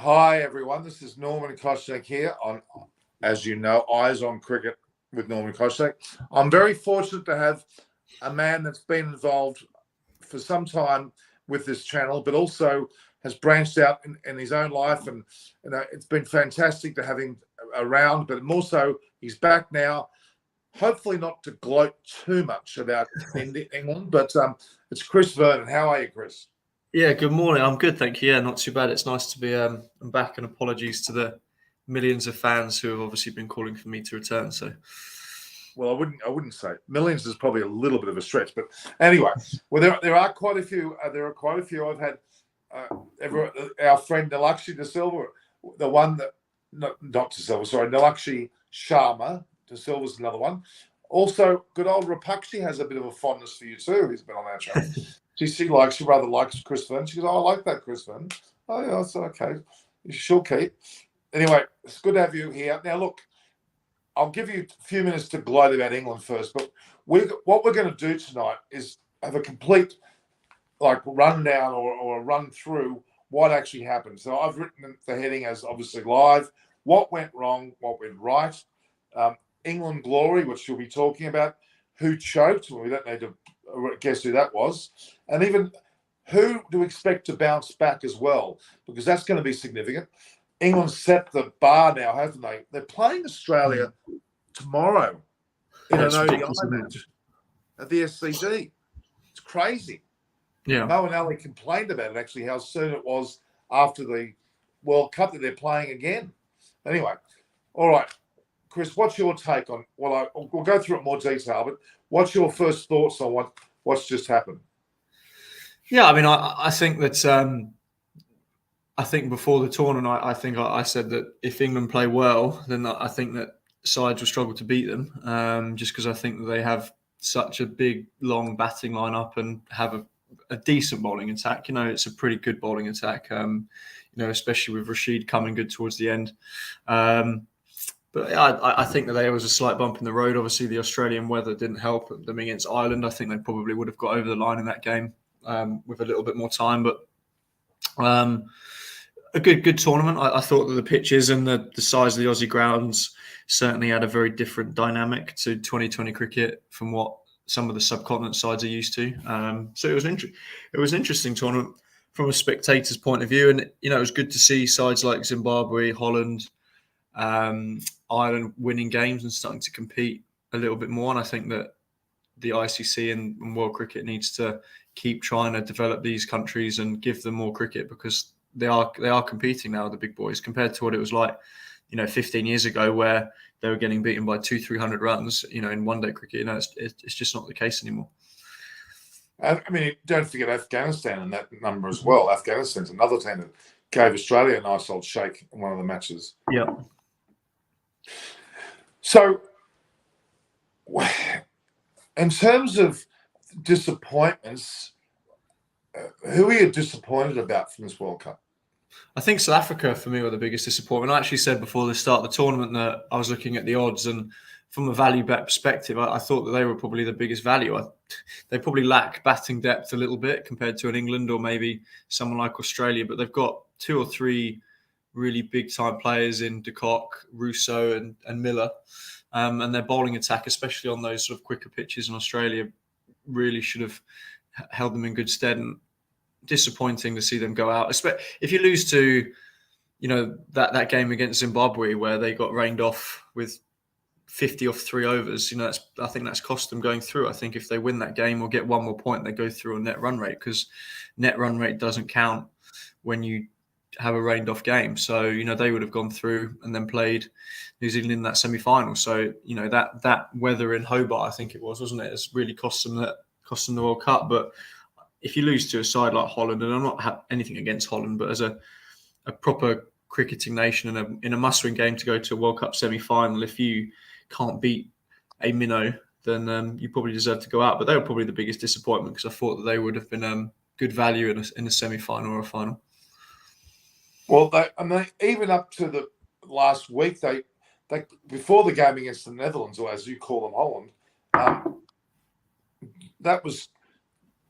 Hi, everyone. This is Norman Koshek here on, as you know, Eyes on Cricket with Norman Koshek. I'm very fortunate to have a man that's been involved for some time with this channel, but also has branched out in his own life. And it's been fantastic to have him around, but more so, he's back now. Hopefully not to gloat too much about England, but it's Chris Vernon. How are you, Chris? Yeah, good morning. I'm good, thank you. Yeah, not too bad. It's nice to be back, and apologies to the millions of fans who have obviously been calling for me to return. So, well, I wouldn't say millions is probably a little bit of a stretch, but anyway, well, there are quite a few. There are quite a few. I've had our friend Nalakshi De Silva, the one that not De Silva, sorry, Nalakshi Sharma De Silva's another one. Also, good old Rapakshi has a bit of a fondness for you too. He's been on our channel. She rather likes Chris Vernon. She goes, "Oh, I like that Chris Vernon." Oh, yeah, I said, "Okay, she'll keep." Anyway, it's good to have you here. Now, look, I'll give you a few minutes to gloat about England first, but what we're going to do tonight is have a complete rundown or a run through what actually happened. So I've written the heading as obviously live. What went wrong? What went right? England glory, which you'll be talking about. Who choked? Well, we don't need to guess who that was, and even who do we expect to bounce back as well, because that's going to be significant. England set the bar now, haven't they? They're playing Australia tomorrow in an ODI match at the SCG. It's crazy. yeah. Mo and Ali complained about it, actually, how soon it was after the World Cup that they're playing again. Anyway, all right, Chris, what's your take on? Well, we'll go through it in more detail, but what's your first thoughts on what's just happened? Yeah, I mean, I think that I think before the tournament, I think I said that if England play well, then I think that sides will struggle to beat them, just because I think that they have such a big, long batting lineup and have a decent bowling attack. You know, it's a pretty good bowling attack. Especially with Rashid coming good towards the end. But I think that there was a slight bump in the road. Obviously, the Australian weather didn't help them against Ireland. I think they probably would have got over the line in that game with a little bit more time. But a good tournament. I thought that the pitches and the size of the Aussie grounds certainly had a very different dynamic to 2020 cricket from what some of the subcontinent sides are used to. So it was an interesting tournament from a spectator's point of view, and it was good to see sides like Zimbabwe, Holland, Ireland winning games and starting to compete a little bit more. And I think that the ICC and World Cricket needs to keep trying to develop these countries and give them more cricket, because they are competing now, the big boys, compared to what it was like 15 years ago, where they were getting beaten by 200-300 runs in one day cricket. It's just not the case anymore. I mean, don't forget Afghanistan in that number as well. Afghanistan's another team that gave Australia a nice old shake in one of the matches. Yeah. So, in terms of disappointments, who are you disappointed about from this World Cup? I think South Africa, for me, were the biggest disappointment. I actually said before the start of the tournament that I was looking at the odds, and from a value bet perspective, I thought that they were probably the biggest value. They probably lack batting depth a little bit compared to an England or maybe someone like Australia, but they've got 2 or 3 really big-time players in De Kock, Russo and Miller. And their bowling attack, especially on those sort of quicker pitches in Australia, really should have held them in good stead. And disappointing to see them go out. If you lose to, that game against Zimbabwe where they got rained off with 50 off 3 overs, I think that's cost them going through. I think if they win that game or get one more point, they go through on net run rate, because net run rate doesn't count when you have a rained off game. So, they would have gone through and then played New Zealand in that semi-final. So, that weather in Hobart, I think it was, wasn't it? It's really cost them the World Cup. But if you lose to a side like Holland, and I'm not anything against Holland, but as a proper cricketing nation and in a must-win game to go to a World Cup semi-final, if you can't beat a minnow, then you probably deserve to go out. But they were probably the biggest disappointment, because I thought that they would have been good value in a semi-final or a final. Well, even up to the last week, they before the game against the Netherlands, or as you call them, Holland,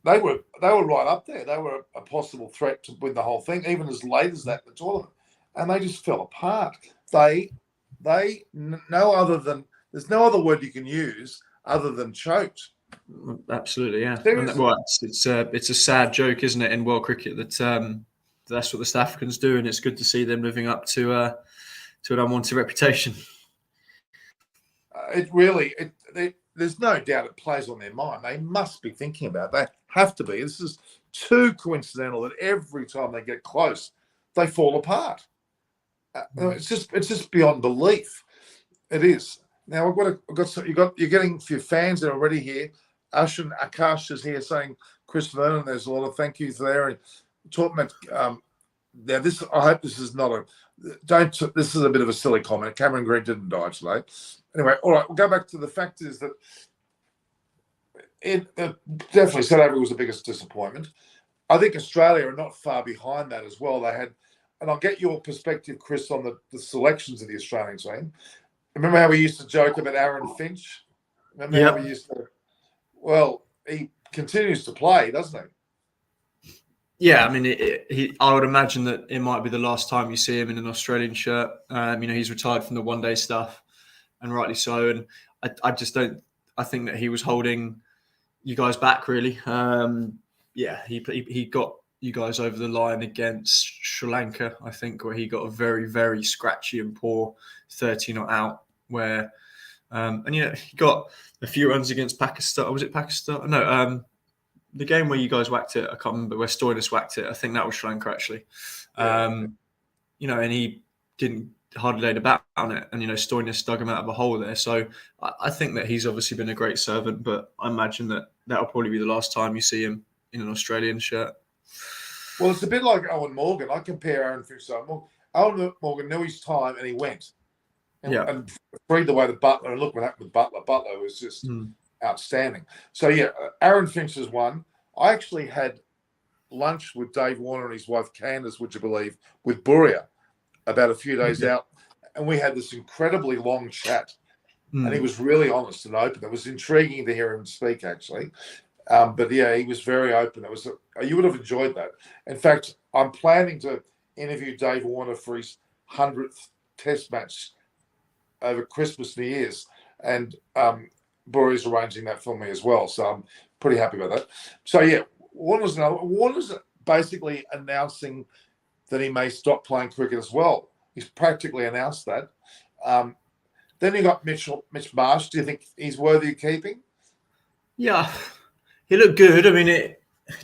they were right up there. They were a possible threat to win the whole thing, even as late as that in the tournament. and they just fell apart. There's no other word you can use other than choked. Absolutely, yeah. Seriously. And, well, it's a sad joke, isn't it, in world cricket that that's what the South Africans do, and it's good to see them living up to an unwanted reputation. There's no doubt it plays on their mind. They must be thinking about it. They have to be. This is too coincidental that every time they get close, they fall apart. It's just beyond belief. It is. Now you're getting a few fans that are already here. Akash is here saying Chris Vernon. There's a lot of thank yous there. And talking about now this. I hope this is not a. This is a bit of a silly comment. Cameron Green didn't die today. Anyway, all right. We'll go back to the fact is that definitely South Africa was the biggest disappointment. I think Australia are not far behind that as well. They had, and I'll get your perspective, Chris, on the selections of the Australian team. Remember how we used to joke about Aaron Finch? Remember how we used to? Well, he continues to play, doesn't he? Yeah, I mean, I would imagine that it might be the last time you see him in an Australian shirt. He's retired from the one-day stuff, and rightly so. And I just don't. I think that he was holding you guys back, really. He got you guys over the line against Sri Lanka, I think, where he got a very, very scratchy and poor 30 not out. Where, he got a few runs against Pakistan. Was it Pakistan? No, the game where you guys whacked it, I can't remember, where Stoinis whacked it. I think that was Sri Lanka, actually. And he didn't hardly lay the bat on it. And, Stoinis dug him out of a hole there. So I think that he's obviously been a great servant, but I imagine that that'll probably be the last time you see him in an Australian shirt. Well, it's a bit like Owen Morgan. I compare Aaron Finch to Owen Morgan knew his time and he went. And freed the way to Butler. And look what happened with Butler. Butler was just outstanding. So, Aaron Finch is one. I actually had lunch with Dave Warner and his wife, Candace, would you believe, with Buria about a few days out. And we had this incredibly long chat. And he was really honest and open. It was intriguing to hear him speak, actually. He was very open. You would have enjoyed that. In fact, I'm planning to interview Dave Warner for his 100th Test match over Christmas and New Year's, and Buri's arranging that for me as well. So I'm pretty happy about that. So Warner's basically announcing that he may stop playing cricket as well. He's practically announced that. Then you got Mitch Marsh. Do you think he's worthy of keeping? Yeah, he looked good. I mean,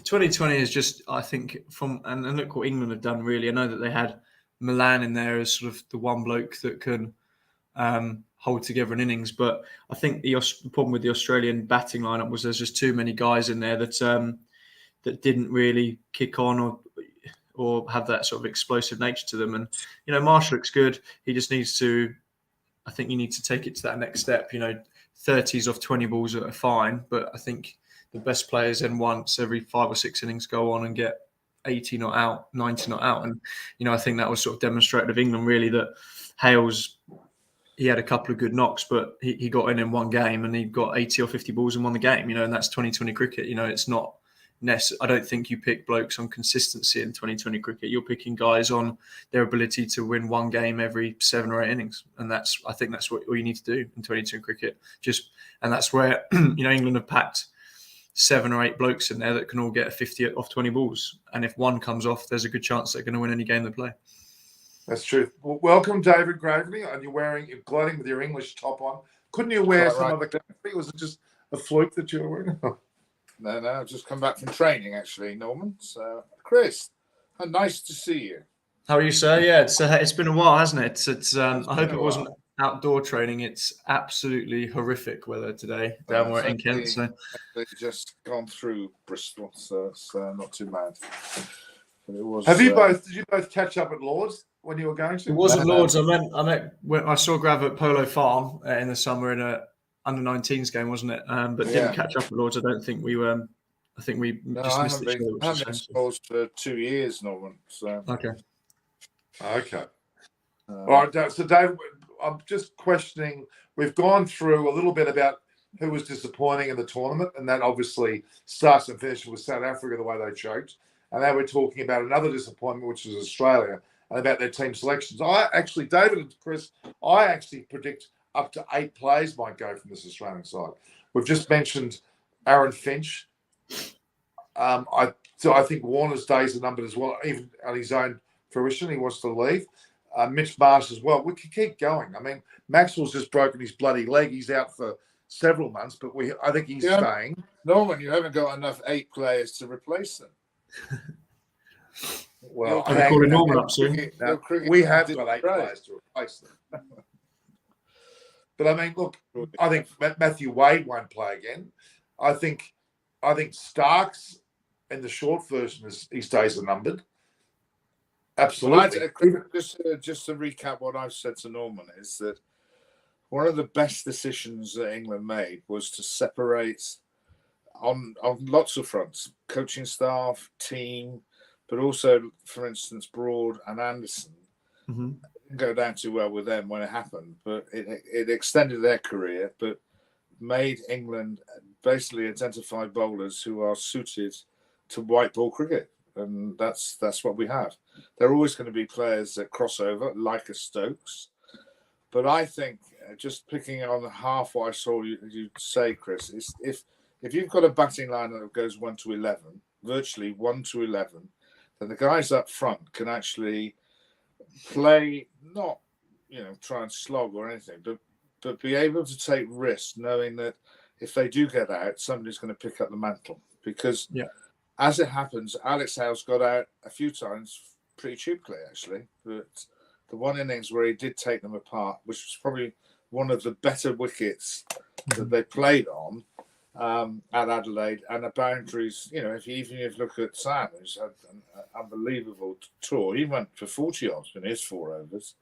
2020 is just, I think, and look what England have done, really. I know that they had Milan in there as sort of the one bloke that can hold together an innings, but I think the problem with the Australian batting lineup was there's just too many guys in there that didn't really kick on or have that sort of explosive nature to them. And Marsh looks good. He just needs to. I think you need to take it to that next step. 30s off 20 balls are fine, but I think the best players then once every 5 or 6 innings go on and get 80 not out, 90 not out. And, I think that was sort of demonstrated of England, really, that Hales, he had a couple of good knocks, but he got in one game and he got 80 or 50 balls and won the game, and that's 2020 cricket. It's not I don't think you pick blokes on consistency in 2020 cricket. You're picking guys on their ability to win one game every 7 or 8 innings. And I think that's what all you need to do in 2020 cricket. And that's where, England have packed 7 or 8 blokes in there that can all get a 50 off 20 balls. And if one comes off, there's a good chance they're going to win any game they play. That's true. Well, welcome, David Gravely. And you're gliding with your English top on. Couldn't you wear some other country? Was it just a fluke that you were wearing? No, I've just come back from training, actually, Norman. So, Chris, how nice to see you. How are you, sir? Yeah, it's been a while, hasn't it? I hope it wasn't outdoor training. It's absolutely horrific weather today down where in Kent. So they've just gone through Bristol, so it's not too bad. It was. Did you both catch up at Lords when you were going to? It wasn't Lords. I saw Grav at Polo Farm in the summer in a under-19s game, wasn't it? But didn't catch up at Lords. I don't think we were. I think we just missed each other. I haven't been to Lords for 2 years, Norman. So okay. All right, so Dave, I'm just questioning. We've gone through a little bit about who was disappointing in the tournament, and that obviously starts and finishes with South Africa, the way they choked. And now we're talking about another disappointment, which is Australia. and about their team selections. David and Chris, I actually predict up to 8 players might go from this Australian side. We've just mentioned Aaron Finch. I think Warner's days are numbered as well, even on his own fruition. He wants to leave. Mitch Marsh as well. We could keep going. I mean, Maxwell's just broken his bloody leg. He's out for several months, but I think he's staying. Norman, you haven't got enough 8 players to replace them. Well, I'm calling Norman up soon. We have got 8 players to replace them. But I mean, look, I think Matthew Wade won't play again. I think Starks in the short version his days are numbered. Absolutely. Just to recap what I've said to Norman is that one of the best decisions that England made was to separate on lots of fronts, coaching staff, team, but also, for instance, Broad and Anderson. Mm-hmm. Didn't go down too well with them when it happened, but it extended their career, but made England basically identify bowlers who are suited to white ball cricket. And that's what we have. There are always going to be players that cross over, like a Stokes. But I think, just picking on half what I saw you say, Chris, is if you've got a batting line that goes 1 to 11, virtually 1 to 11, then the guys up front can actually play, not try and slog or anything, but be able to take risks, knowing that if they do get out, somebody's going to pick up the mantle. Because as it happens, Alex Hales got out a few times pretty cheaply, actually. But the one innings where he did take them apart, which was probably one of the better wickets that they played on at Adelaide, and the boundaries, if you look at Sam, who's had an unbelievable tour, he went for 40 odds in his 4 overs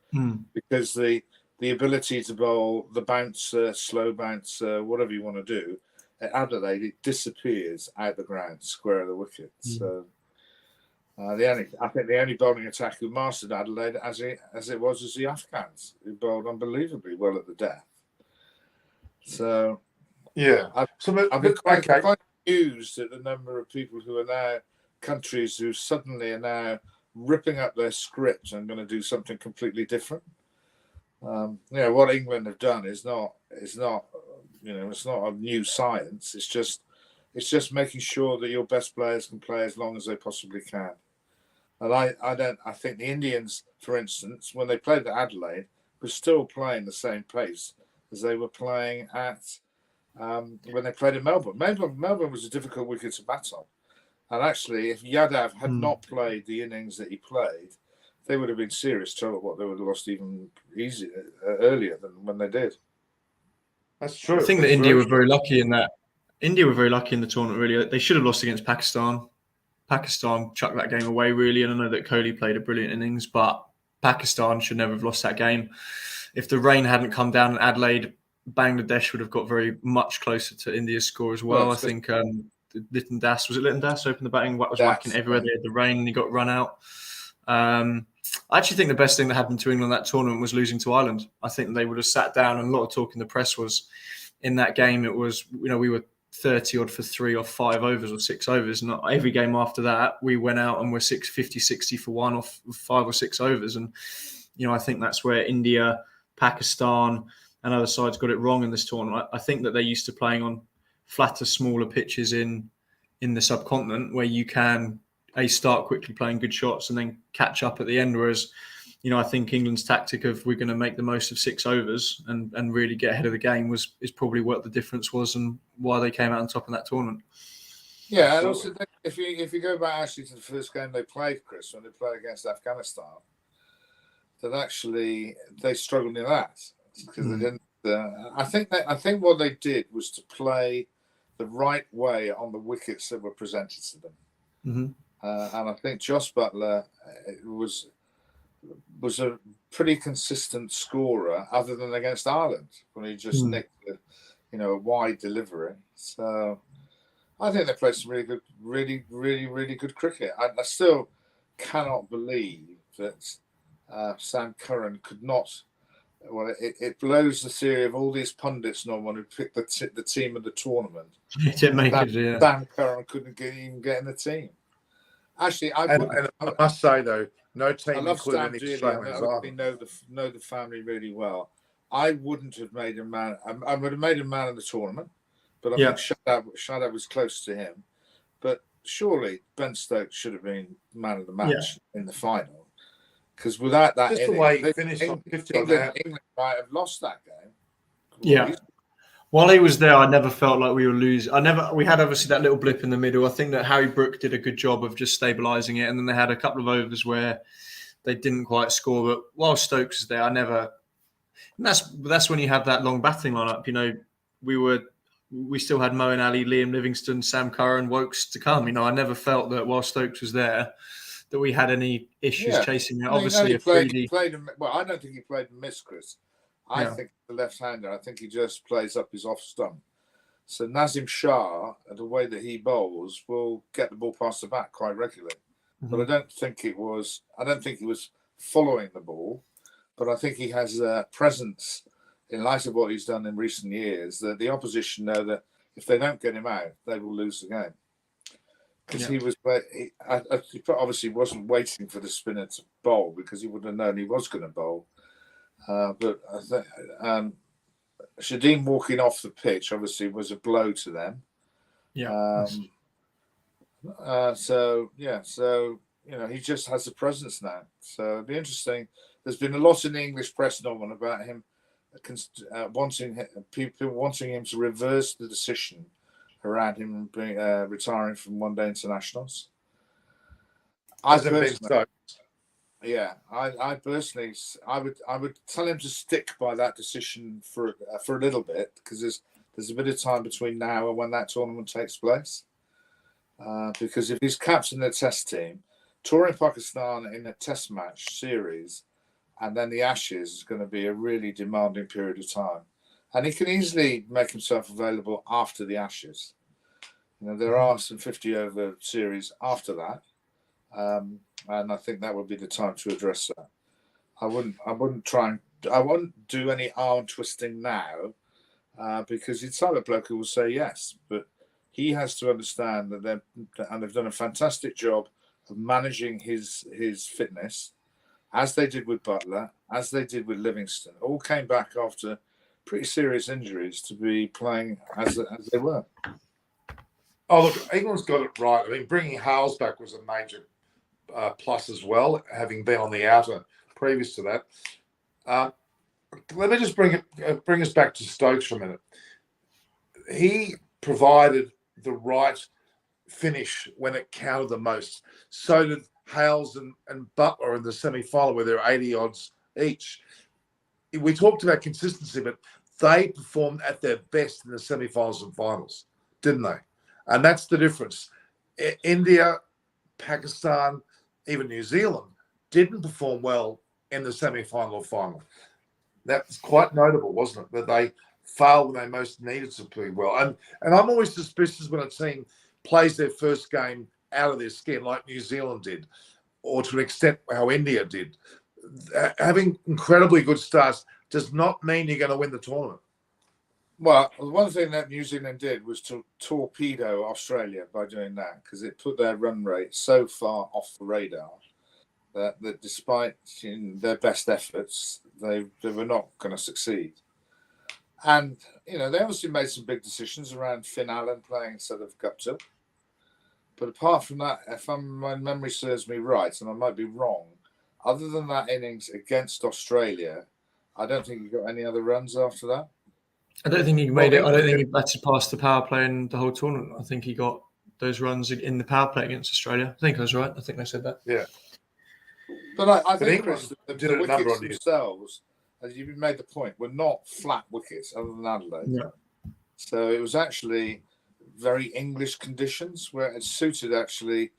because the ability to bowl the bouncer, slow bouncer, whatever you want to do, at Adelaide, it disappears out the ground, square of the wicket. So I think the only bowling attack who mastered Adelaide as it was the Afghans, who bowled unbelievably well at the death. So I've been quite amused at the number of people who are now countries who suddenly are now ripping up their script and going to do something completely different. What England have done is not it's not a new science. It's just making sure that your best players can play as long as they possibly can. And I think the Indians, for instance, when they played at Adelaide, were still playing the same pace as they were playing at when they played in Melbourne. Melbourne was a difficult wicket to bat on. And actually, if Yadav had not played the innings that he played, they would have been serious trouble. What they would have lost even earlier than when they did. That's true. I think that India were very lucky in that. India were very lucky in the tournament, really. They should have lost against Pakistan. Pakistan chucked that game away, really. And I know that Kohli played a brilliant innings, but Pakistan should never have lost that game. If the rain hadn't come down in Adelaide, Bangladesh would have got very much closer to India's score as well. I think Lytton Das opened the batting, was whacking everywhere. They had the rain and he got run out. I actually think the best thing that happened to England that tournament was losing to Ireland. I think they would have sat down, and a lot of talk in the press was in that game. It was, we were 30 odd for 3 or 5 overs or 6 overs. And every game after that, we went out and were 50, 60 for 1 off 5 or 6 overs. And, I think that's where India, Pakistan, and other sides got it wrong in this tournament. I think that they're used to playing on flatter, smaller pitches in the subcontinent where you can start quickly playing good shots and then catch up at the end. Whereas, I think England's tactic of we're going to make the most of 6 overs and really get ahead of the game is probably what the difference was and why they came out on top in that tournament. Yeah, and also if you go back actually to the first game they played, Chris, when they played against Afghanistan, that actually they struggled in that because they didn't. I think what they did was to play the right way on the wickets that were presented to them. Mm-hmm. And I think Josh Butler was a pretty consistent scorer, other than against Ireland when he just nicked a wide delivery. So I think they played some really good, really, really, really good cricket. I still cannot believe that Sam Curran could not. Well, it blows the theory of all these pundits, Norman, who picked the team of the tournament. It didn't make it, yeah. Sam Curran couldn't even get in the team. Actually, I And, wouldn't. and I must say though, no I team love included Stan any dearly. Australians I either. know the family really well. I wouldn't have made him man. I would have made him man of the tournament, but I think Shadab was close to him. But surely Ben Stokes should have been man of the match in the final, because without that, Just the way he finished on 50 on that. England might have lost that game. Yeah. While he was there, I never felt like we were losing. We had obviously that little blip in the middle. I think that Harry Brook did a good job of just stabilising it. And then they had a couple of overs where they didn't quite score. But while Stokes was there, that's when you have that long batting lineup. You know, we still had Moeen Ali, Liam Livingstone, Sam Curran, Wokes to come. You know, I never felt that while Stokes was there that we had any issues chasing it. Obviously, he played. Well, I don't think he played and missed, Chris. I think the left-hander. I think he just plays up his off stump. So Nazim Shah, the way that he bowls, will get the ball past the bat quite regularly. Mm-hmm. But I don't think he was following the ball. But I think he has a presence in light of what he's done in recent years that the opposition know that if they don't get him out, they will lose the game. Because he obviously wasn't waiting for the spinner to bowl because he would have known he was going to bowl. But I think Shadim walking off the pitch obviously was a blow to them. Yeah. So you know he just has a presence now. So it'll be interesting. There's been a lot in the English press, Norman, about him wanting him to reverse the decision around him retiring from one-day internationals. I personally, I would tell him to stick by that decision for a little bit, because there's a bit of time between now and when that tournament takes place. Because if he's captain the Test team, touring Pakistan in a Test match series, and then the Ashes is going to be a really demanding period of time, and he can easily make himself available after the Ashes. You know, there are some 50-over series after that. And I think that would be the time to address that. I wouldn't do any arm twisting now, because it's other bloke who will say yes, but he has to understand that they've done a fantastic job of managing his fitness, as they did with Butler, as they did with Livingston. All came back after pretty serious injuries to be playing as they were. Oh, look, England's got it right. I mean, bringing Hales back was a major plus as well, having been on the outer previous to that. Let me just bring us back to Stokes for a minute. He provided the right finish when it counted the most. So did Hales and Butler in the semi-final, where they're 80 odds each. We talked about consistency, but they performed at their best in the semi-finals and finals, didn't they? And that's the difference. India, Pakistan, even New Zealand didn't perform well in the semi-final or final. That's quite notable, wasn't it? That they failed when they most needed to play well. And I'm always suspicious when a team plays their first game out of their skin, like New Zealand did, or to an extent how India did. Having incredibly good starts does not mean you're going to win the tournament. Well, one thing that New Zealand did was to torpedo Australia by doing that, because it put their run rate so far off the radar that despite their best efforts, they were not going to succeed. And, you know, they obviously made some big decisions around Finn Allen playing instead of Gupta. But apart from that, if my memory serves me right, and I might be wrong, other than that innings against Australia, I don't think he got any other runs after that. I don't think he made it. I don't think he batted past the power play in the whole tournament. I think he got those runs in the power play against Australia. I think I was right. I think they said that. Yeah. But I think, Chris, the wickets themselves, as you made the point, were not flat wickets other than Adelaide. Yeah. So it was actually very English conditions where it suited actually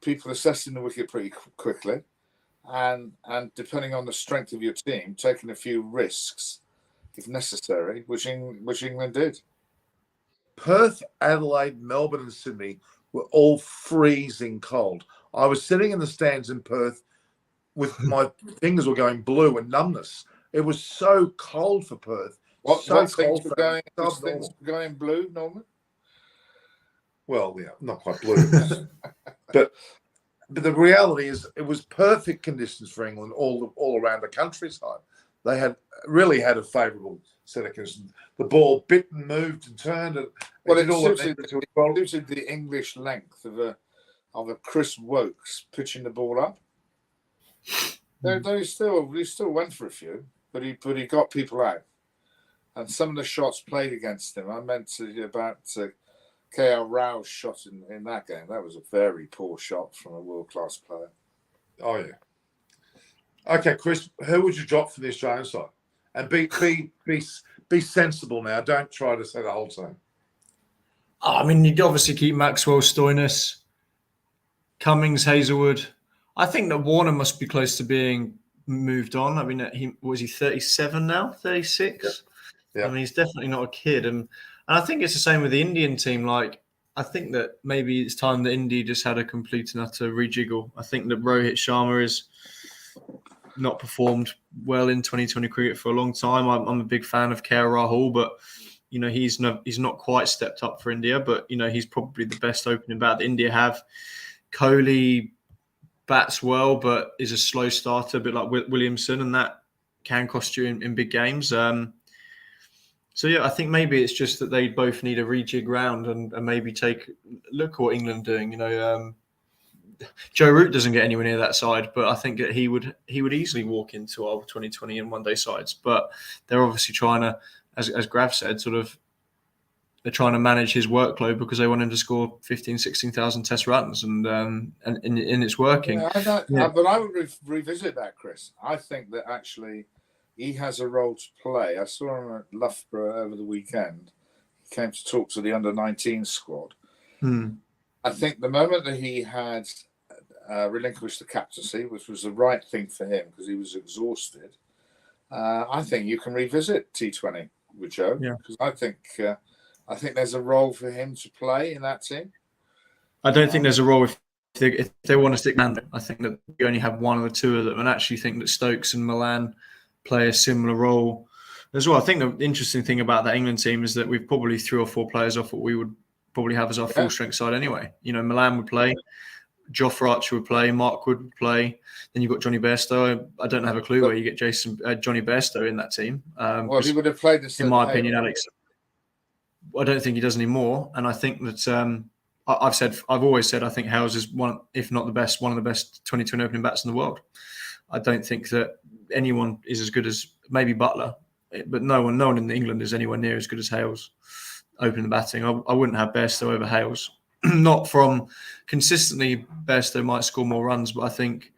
people assessing the wicket pretty quickly, and depending on the strength of your team, taking a few risks if necessary, which England did. Perth, Adelaide, Melbourne, and Sydney were all freezing cold. I was sitting in the stands in Perth with my fingers were going blue and numbness. It was so cold for Perth. What things were going blue, Norman? Well, yeah, not quite blue, but but the reality is, it was perfect conditions for England all around the countryside. They really had a favourable set of conditions. The ball bit and moved and turned, and it suited the English length of a Chris Wokes pitching the ball up. Though he still went for a few, but he got people out, and some of the shots played against him. I meant about KL Rao's shot in that game. That was a very poor shot from a world-class player. Oh yeah. Okay, Chris, who would you drop for the Australian side? And be sensible now. Don't try to say the whole team. I mean, you'd obviously keep Maxwell, Stoinis, Cummings, Hazelwood. I think that Warner must be close to being moved on. I mean, was he 37 now? 36? Yeah. I mean, he's definitely not a kid. And I think it's the same with the Indian team. Like, I think that maybe it's time that India just had a complete and utter rejiggle. I think that Rohit Sharma has not performed well in 2020 cricket for a long time. I'm a big fan of KL Rahul, but he's not quite stepped up for India. But he's probably the best opening bat that India have. Kohli bats well, but is a slow starter, a bit like Williamson, and that can cost you in big games. So yeah, I think maybe it's just that they both need a rejig round and maybe look what England are doing. Joe Root doesn't get anywhere near that side, but I think that he would easily walk into our 2020 and one day sides. But they're obviously trying to, as Grav said, they're trying to manage his workload because they want him to score 15,000, 16,000 test runs, and it's working. But I would revisit that, Chris. I think that actually he has a role to play. I saw him at Loughborough over the weekend. He came to talk to the under-19 squad. I think the moment that he had relinquished the captaincy, which was the right thing for him because he was exhausted, I think you can revisit T20 with Joe, because I think there's a role for him to play in that team. I don't think there's a role if they want to stick man. I think that you only have one or two of them, and actually think that Stokes and Milan play a similar role as well. I think the interesting thing about that England team is that we've probably 3 or 4 players off what we would probably have as our full strength side anyway. Milan would play, Jofra Archer would play, Mark Wood would play. Then you've got Johnny Bairstow. I don't have a clue where you get Johnny Bairstow in that team. He would have played this. In my opinion, Alex, I don't think he does anymore. And I think that I've always said I think Hales is one of the best 2020 opening bats in the world. I don't think that anyone is as good as maybe Butler, but no one in England is anywhere near as good as Hales opening the batting. I wouldn't have Bairstow over Hales. Not from consistently, Bairstow might score more runs, but I think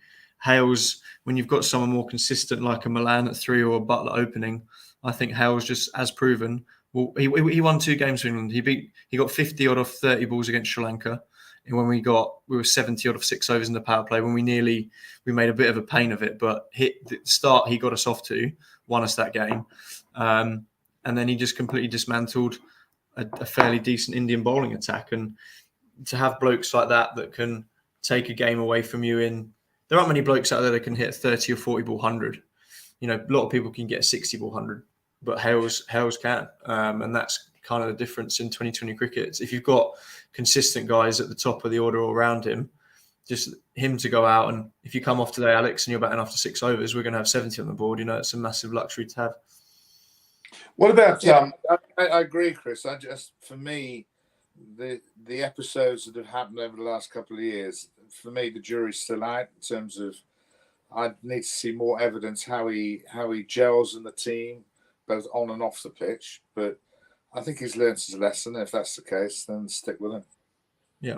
Hales, when you've got someone more consistent like a Milan at 3 or a Butler opening, I think Hales just has proven. Well, he won 2 games for England. He got 50 odd of 30 balls against Sri Lanka. And when we were 70 odd of 6 overs in the power play, when we made a bit of a pain of it, but hit the start he got us off to, won us that game. And then he just completely dismantled a fairly decent Indian bowling attack. And to have blokes like that can take a game away from you there aren't many blokes out there that can hit 30 or 40 ball 100. A lot of people can get 60 ball 100, but Hales can. And that's kind of the difference in 2020 cricket. If you've got consistent guys at the top of the order all around him, just him to go out, and if you come off today, Alex, and you're batting after 6 overs, we're going to have 70 on the board. It's a massive luxury to have. What about? I agree, Chris. For me, the episodes that have happened over the last couple of years, for me, the jury's still out in terms of. I need to see more evidence how he gels in the team, both on and off the pitch. But I think he's learned his lesson. If that's the case, then stick with him. Yeah.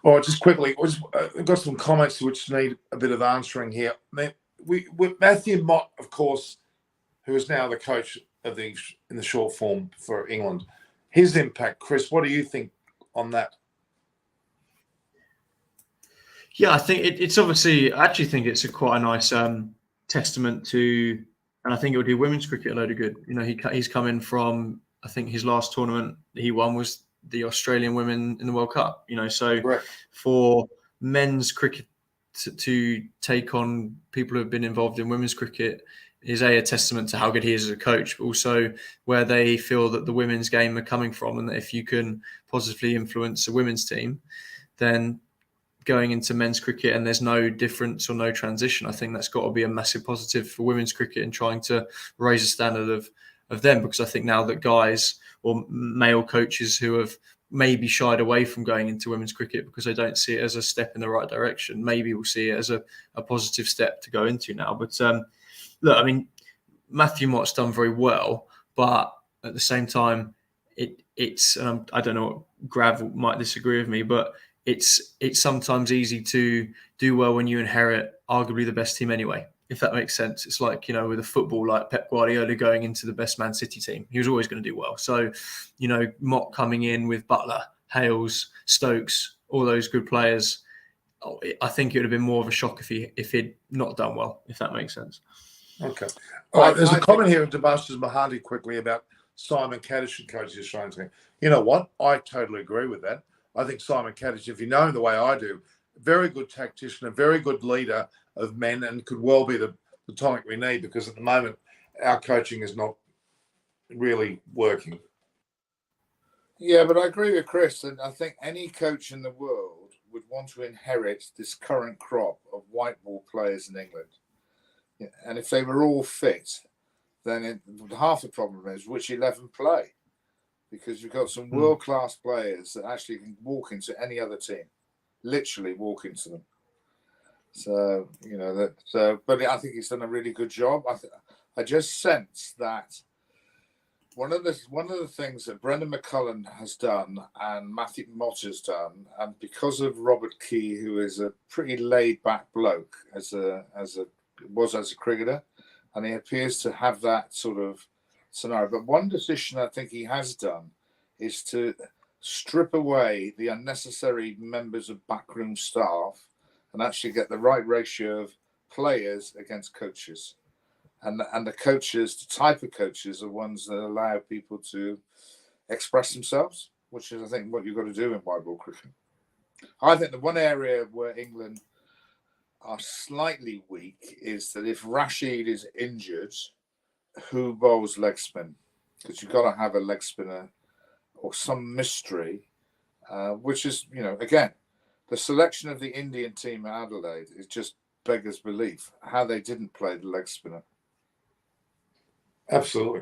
All right, just quickly, I've got some comments which need a bit of answering here. With Matthew Mott, of course, who is now the coach of in the short form for England, his impact, Chris, what do you think on that? Yeah, I think it's obviously. I actually think it's quite a nice testament to, and I think it would do women's cricket a load of good. He's come in from. I think his last tournament he won was the Australian women in the World Cup. So Correct. For men's cricket to take on people who have been involved in women's cricket is a testament to how good he is as a coach, but also where they feel that the women's game are coming from, and that if you can positively influence a women's team, then going into men's cricket and there's no difference or no transition. I think that's got to be a massive positive for women's cricket and trying to raise the standard of them, because I think now that guys or male coaches who have maybe shied away from going into women's cricket because they don't see it as a step in the right direction, maybe we'll see it as a positive step to go into now. But look, I mean, Matthew Mott's done very well, but at the same time, it's I don't know what Grav might disagree with me, but it's sometimes easy to do well when you inherit arguably the best team anyway, if that makes sense. It's like, with a football, like Pep Guardiola going into the best Man City team, he was always going to do well. So, Mott coming in with Butler, Hales, Stokes, all those good players, I think it would have been more of a shock if he'd not done well, if that makes sense. Okay. All right. There's a comment here of Damascus Mahadi quickly about Simon Kaddish and coach the Australian team. You know what? I totally agree with that. I think Simon Kaddish, if you know him the way I do, very good tactician, a very good leader of men, and could well be the tonic we need, because at the moment our coaching is not really working. Yeah, but I agree with Chris, and I think any coach in the world would want to inherit this current crop of white ball players in England. Yeah, and if they were all fit, then half the problem is which 11 play, because you've got some world-class players that actually can walk into any other team, literally walk into them. So, but I think he's done a really good job. I just sense that one of the things that Brendan McCullum has done and Matthew Mott has done, and because of Robert Key, who is a pretty laid-back bloke as a cricketer, and he appears to have that sort of scenario. But one decision I think he has done is to strip away the unnecessary members of backroom staff and actually get the right ratio of players against coaches. And the coaches, the type of coaches, are ones that allow people to express themselves, which is, I think, what you've got to do in white ball cricket. I think the one area where England are slightly weak is that if Rashid is injured, who bowls leg spin? Because you've got to have a leg spinner or some mystery, which is, again, the selection of the Indian team at Adelaide is just beggars belief how they didn't play the leg spinner. Absolutely.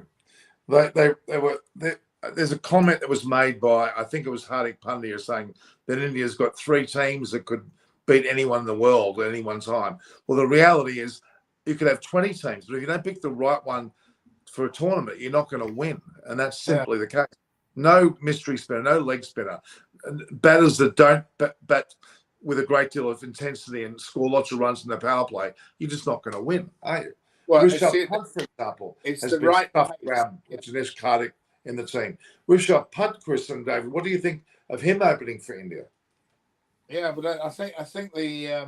There's a comment that was made by, I think it was Hardik Pandya, saying that India's got 3 teams that could beat anyone in the world at any one time. Well, the reality is you could have 20 teams, but if you don't pick the right one for a tournament, you're not going to win. And that's simply the case. No mystery spinner, no leg spinner. Batters that don't bat with a great deal of intensity and score lots of runs in the power play, you're just not going to win, are you? Well, Rishabh Pant, for example, has been stuffed around Janesh Karthik in the team. Rishabh Pant, Chris and David, what do you think of him opening for India? Yeah, but I think they're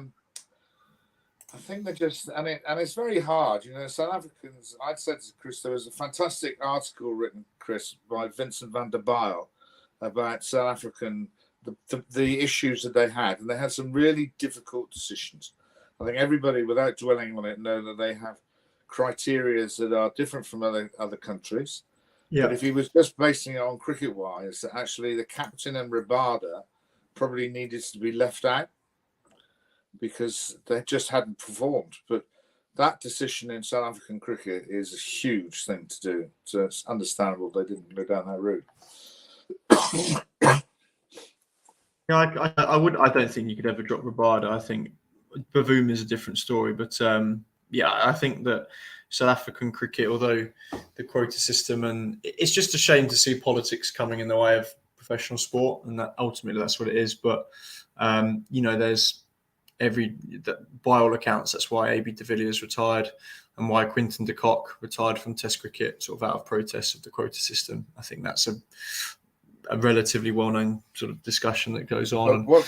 just, and it's very hard. South Africans, I'd said to Chris, there was a fantastic article written, Chris, by Vincent van der Bijl about South African, the issues that they had. And they had some really difficult decisions. I think everybody, without dwelling on it, know that they have criteria that are different from other countries. Yeah. But if he was just basing it on cricket-wise, that actually the captain and Rabada probably needed to be left out because they just hadn't performed. But that decision in South African cricket is a huge thing to do. So it's understandable they didn't go down that route. Yeah, I don't think you could ever drop Rabada. I think Bavoom is a different story. But I think that South African cricket, although the quota system, and it's just a shame to see politics coming in the way of professional sport, and that ultimately that's what it is. But there's by all accounts, that's why AB de Villiers retired and why Quinton de Kock retired from Test cricket, sort of out of protest of the quota system. I think that's a relatively well-known sort of discussion that goes on. But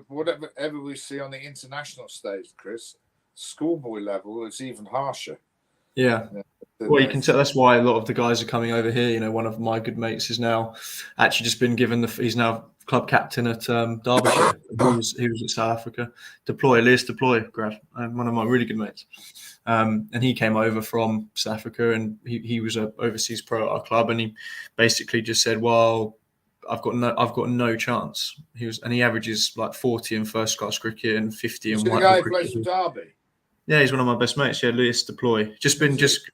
whatever we see on the international stage, Chris, schoolboy level, it's even harsher. Yeah. Well, you can tell that's why a lot of the guys are coming over here. One of my good mates is now actually just been given he's now club captain at Derbyshire. He was at South Africa. Elias Deploy, grad, one of my really good mates. And he came over from South Africa, and he was an overseas pro at our club, and he basically just said, well, I've got no chance. He averages like 40 in first class cricket and 50 in The white guy ball who plays cricket. for Derby. Yeah, he's one of my best mates. Yeah, Lewis Deploy. Just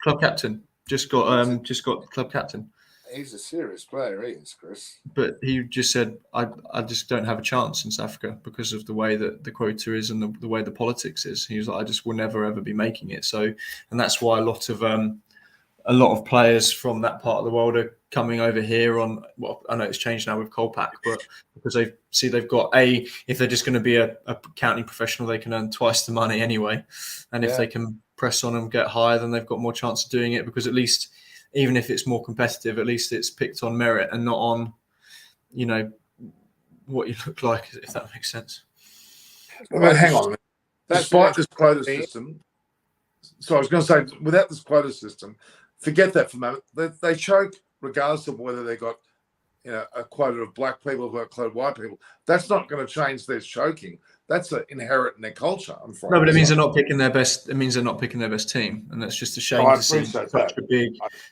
club captain. Just got club captain. He's a serious player, he is, Chris. But he just said, I just don't have a chance in South Africa because of the way that the quota is and the way the politics is. He was like, I just will never ever be making it. So, and that's why a lot of players from that part of the world are coming over here on, well, I know it's changed now with Kolpak, but because they've got if they're just going to be a county professional, they can earn twice the money anyway. And if they can press on and get higher, then they've got more chance of doing it, because at least, even if it's more competitive, at least it's picked on merit and not on, what you look like, if that makes sense. But hang on a minute. Despite this quota system, so I was going to say, without this quota system, forget that for a moment. They choke regardless of whether they got, a quota of black people or a quota of white people. That's not going to change their choking. That's inherent in their culture. I'm afraid. No, but it means they're not picking their best. It means they're not picking their best team, and that's just a shame to see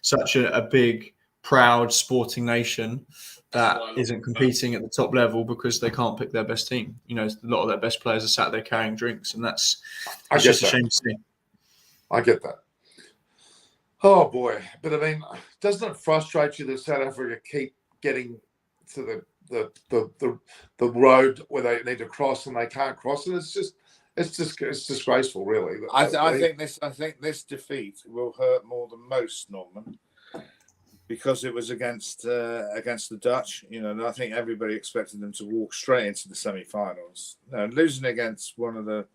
such a big, proud sporting nation that isn't competing at the top level because they can't pick their best team. A lot of their best players are sat there carrying drinks, and that's just a shame to see. I get that. Oh boy, but I mean, doesn't it frustrate you that South Africa keep getting to the road where they need to cross and they can't cross it? It's disgraceful, really. I think this defeat will hurt more than most, Norman, because it was against the Dutch. I think everybody expected them to walk straight into the semi-finals. Losing against one of the,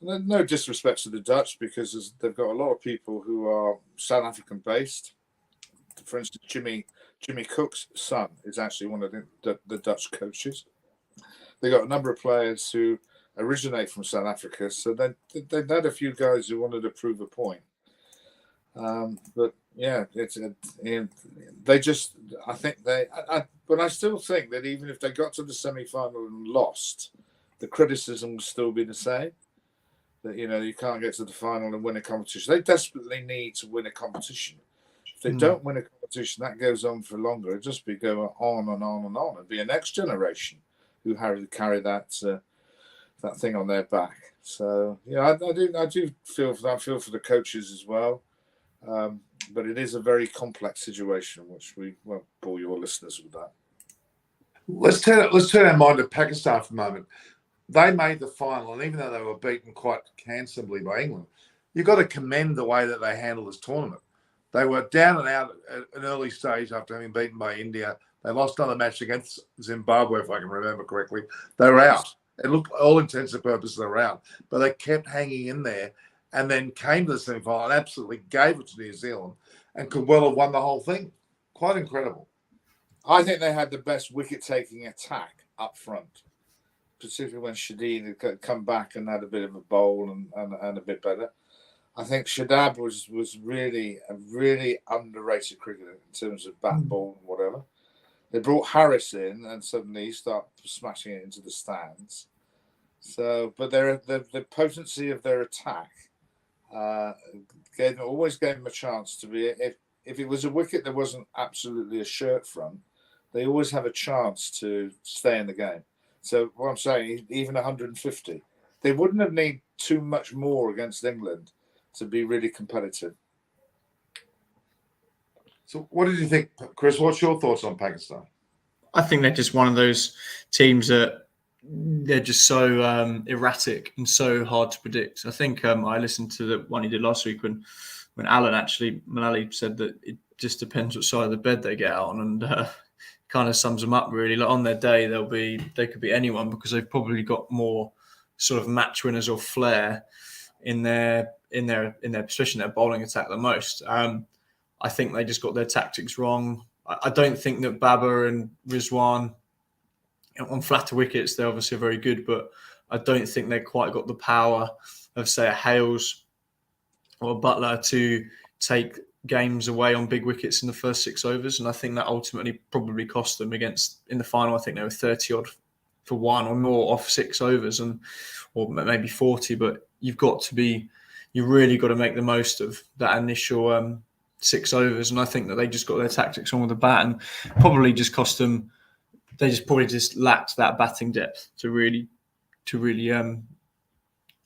no disrespect to the Dutch, because they've got a lot of people who are South African based. For instance, Jimmy Cook's son is actually one of the Dutch coaches. They got a number of players who originate from South Africa, so they had a few guys who wanted to prove a point. But yeah, they just, I think but I still think that even if they got to the semi-final and lost, the criticism will still be the same. That you can't get to the final and win a competition. They desperately need to win a competition. If they don't win a competition, that goes on for longer. It'll just be going on and on and on. It'll be a next generation who carry that thing on their back. So I do feel for that. I feel for the coaches as well. But it is a very complex situation, which we won't bore your listeners with that. Let's turn our mind to Pakistan for a moment. They made the final, and even though they were beaten quite handsomely by England, you've got to commend the way that they handled this tournament. They were down and out at an early stage after having beaten by India. They lost another match against Zimbabwe, if I can remember correctly. They were out. It looked, all intents and purposes, they were out. But they kept hanging in there and then came to the semi-final and absolutely gave it to New Zealand and could well have won the whole thing. Quite incredible. I think they had the best wicket-taking attack up front, particularly when Shadid had come back and had a bit of a bowl and a bit better. I think Shadab was really a really underrated cricketer in terms of bat, ball, and whatever. They brought Harris in, and suddenly he started smashing it into the stands. So, but the potency of their attack always gave them a chance to be. If it was a wicket that wasn't absolutely a shirt front, they always have a chance to stay in the game. So what I'm saying, even 150, they wouldn't have needed too much more against England to be really competitive. So what did you think, Chris? What's your thoughts on Pakistan? I think they're just one of those teams that they're just so erratic and so hard to predict. I think I listened to the one he did last week when Alan Mullally said that it just depends what side of the bed they get out on, and kind of sums them up really. Like on their day, they could be anyone, because they've probably got more sort of match winners or flair in their especially in their bowling attack the most. I think they just got their tactics wrong. I don't think that Babar and Rizwan on flatter wickets, they're obviously very good, but I don't think they quite got the power of, say, a Hales or a Butler to take games away on big wickets in the first 6 overs. And I think that ultimately probably cost them in the final. I think they were 30 odd for one or more off 6 overs, or maybe 40, but you really got to make the most of that initial 6 overs. And I think that they just got their tactics on with the bat and probably just cost them they just probably just lacked that batting depth to really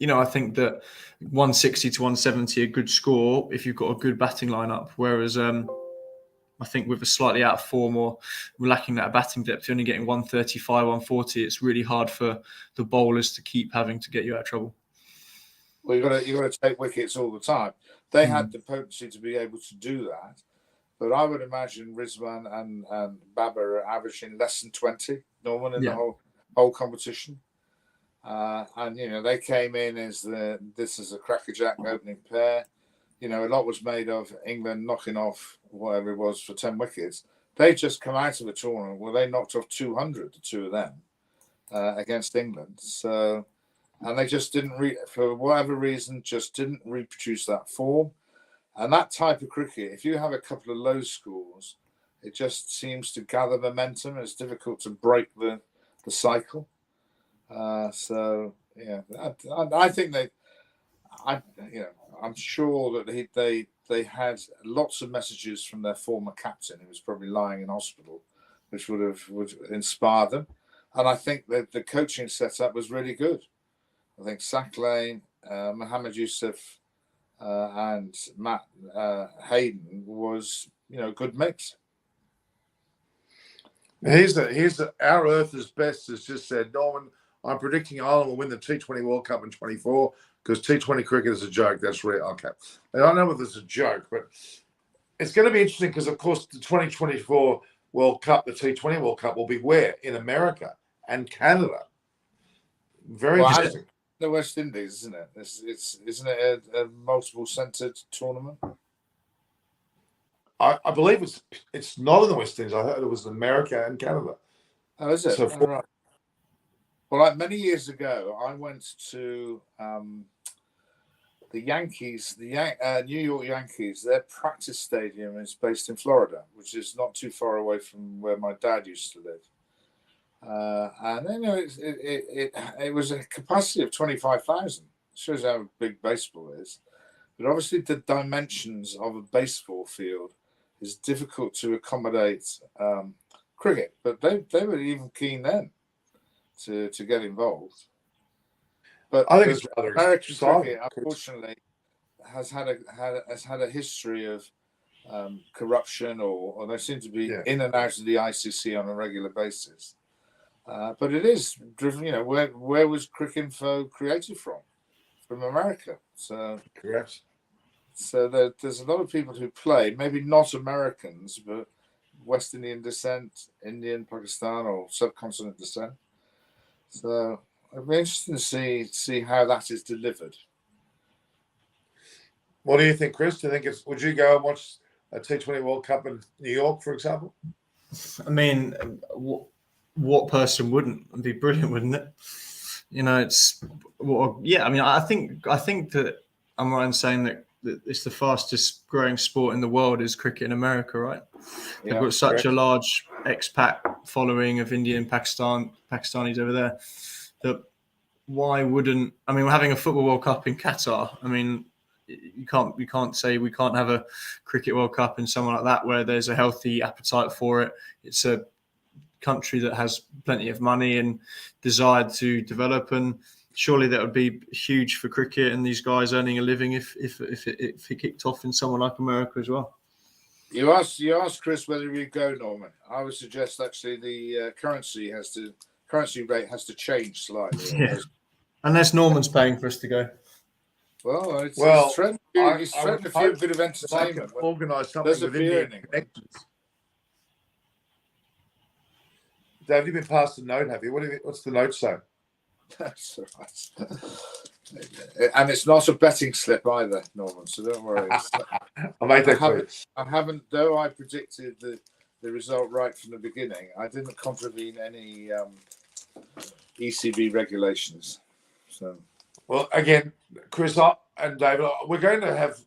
I think that 160 to 170 a good score if you've got a good batting lineup. Whereas I think with a slightly out of form or lacking that batting depth, you're only getting 135, 140. It's really hard for the bowlers to keep having to get you out of trouble. Well, you've got to take wickets all the time. They had the potency to be able to do that, but I would imagine Rizwan and Baba are averaging less than 20, Norman, in the whole competition. And they came in as this is a crackerjack opening pair. A lot was made of England knocking off whatever it was for 10 wickets. They just come out of a tournament where they knocked off 200, the two of them, against England. So, and they just didn't, for whatever reason, just didn't reproduce that form. And that type of cricket, if you have a couple of low scores, it just seems to gather momentum. It's difficult to break the cycle. So yeah, I think I'm sure that they had lots of messages from their former captain, who was probably lying in hospital, which would inspire them. And I think that the coaching setup was really good. I think Sack Lane, Mohammed Yusuf, and Matt Hayden was a good mix. Our Earth is Best has just said, Norman, I'm predicting Ireland will win the T20 World Cup in 24 because T20 cricket is a joke. That's real. Okay. I don't know whether it's a joke, but it's going to be interesting because, of course, the 2024 World Cup, the T20 World Cup, will be where? In America and Canada. Very interesting. The West Indies, isn't it? Isn't it a multiple-centred tournament? I believe it's not in the West Indies. I heard it was in America and Canada. Oh, is it? Right. Well, like many years ago, I went to the Yankees, New York Yankees. Their practice stadium is based in Florida, which is not too far away from where my dad used to live. And it was a capacity of 25,000. Shows how big baseball is. But obviously, the dimensions of a baseball field is difficult to accommodate cricket. But they were even keen then to get involved. But I think it's rather American cricket, unfortunately, has had a history of corruption, or they seem to be in and out of the ICC on a regular basis. But it is driven. Where was Cricinfo created from? From America. So correct. So there's a lot of people who play, maybe not Americans, but West Indian descent, Indian, Pakistan, or subcontinent descent. So it'll be interesting to see how that is delivered. What do you think, Chris? Do you think would you go and watch a T20 World Cup in New York, for example? I mean, what person wouldn't? It'd be brilliant, wouldn't it? I mean, I think that I'm right in saying that it's the fastest growing sport in the world is cricket in America, right? They've got such a large expat following of Indian, Pakistanis over there that why wouldn't? I mean, we're having a football World Cup in Qatar. I mean, you can't say we can't have a cricket World Cup in somewhere like that where there's a healthy appetite for it. It's a country that has plenty of money and desire to develop, and surely that would be huge for cricket and these guys earning a living if it kicked off in somewhere like America as well. You asked Chris whether he'd go, Norman. I would suggest actually the currency rate has to change slightly. Yeah. Unless Norman's paying for us to go. Well, he's threatened a few bit of entertainment. Organise something with Indian connections. Dave, you've been passed a note, have you? What's the note say? That's all right. And it's not a betting slip either, Norman, so don't worry. I'll make that clear. I haven't, though I predicted the result right from the beginning, I didn't contravene any ECB regulations. So, well, again, Chris and David, we're going to have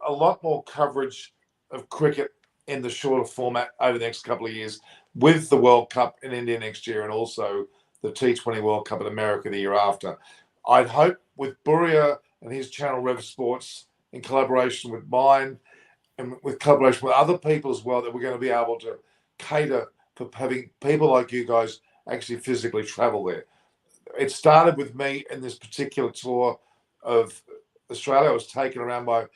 a lot more coverage of cricket in the shorter format over the next couple of years, with the World Cup in India next year and also the T20 World Cup in America the year after. I'd hope with Buria and his channel Rev Sports, in collaboration with mine and with collaboration with other people as well, that we're going to be able to cater for having people like you guys actually physically travel there. It started with me in this particular tour of Australia. I was taken around by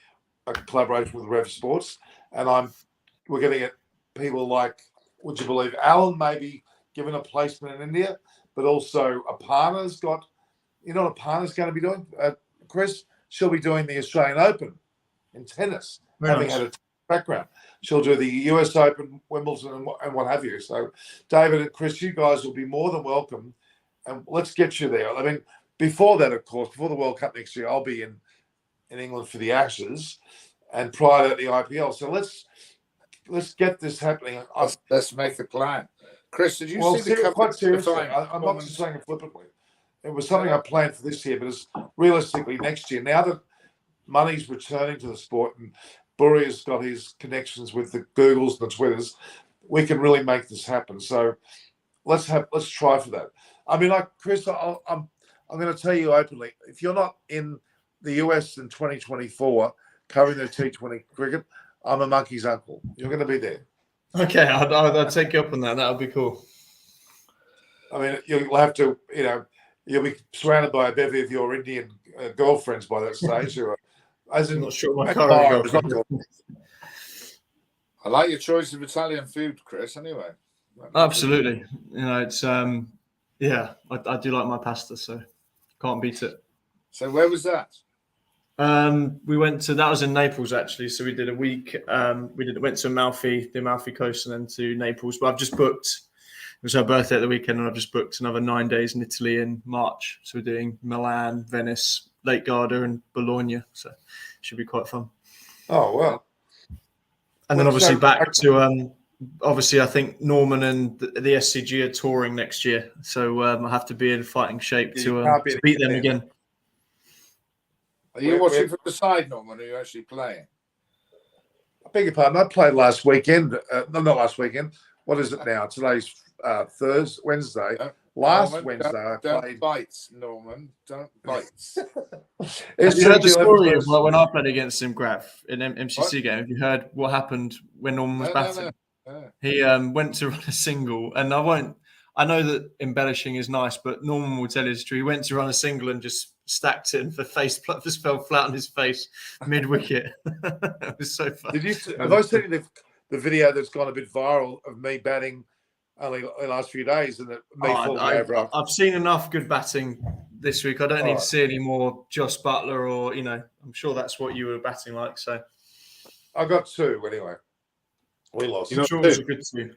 a collaboration with Rev Sports, and we're going to get people like, would you believe, Alan maybe given a placement in India, but also Aparna's got, you know what Aparna's going to be doing, Chris? She'll be doing the Australian Open in tennis, having had a background. She'll do the US Open, Wimbledon, and what have you. So, David and Chris, you guys will be more than welcome, and let's get you there. I mean, before that, of course, before the World Cup next year, I'll be in England for the Ashes, and prior to the IPL. So let's get this happening. Let's make a plan. Chris, did you see the quite seriously? I'm not just saying it flippantly. It was something I planned for this year, but it's realistically next year. Now that money's returning to the sport, and Burry has got his connections with the Googles and the Twitters, we can really make this happen. So let's try for that. I mean, like Chris, I'm going to tell you openly, if you're not in the US in 2024 covering the T20 cricket, I'm a monkey's uncle. You're going to be there. Okay, I'll take you up on that. That would be cool. I mean, you'll have to, you'll be surrounded by a bevy of your Indian girlfriends by that stage. I'm not sure my current girlfriend. I like your choice of Italian food, Chris. Anyway, absolutely. It's yeah, I do like my pasta, so can't beat it. So where was that? We went to, that was in Naples actually. So we did a week. Went to the Amalfi Coast, and then to Naples. But I've just booked. It was her birthday at the weekend, and I've just booked another 9 days in Italy in March. So we're doing Milan, Venice, Lake Garda, and Bologna. So it should be quite fun. Oh wow! And then obviously back to obviously I think Norman and the SCG are touring next year, so I have to be in fighting shape to beat them again. Are you watching from the side, Norman? Or are you actually playing? I beg your pardon. I played last weekend. No, not last weekend. What is it now? Today's Wednesday. Last Norman, Wednesday, I don't played. Bite, Norman. Don't bite. Have you heard the story of when I played against him, Graf, in an MCC game? Have you heard what happened when Norman was batting? No. He went to run a single, and I know that embellishing is nice, but Norman will tell you it's true. He went to run a single and just stacked it, and just fell flat on his face mid-wicket. It was so fun. Have I seen the video that's gone a bit viral of me batting only the last few days, and I've seen enough good batting this week. I don't need to see any more Josh Butler, or I'm sure that's what you were batting like. So I got 2 anyway. We lost. I'm sure it was a good team.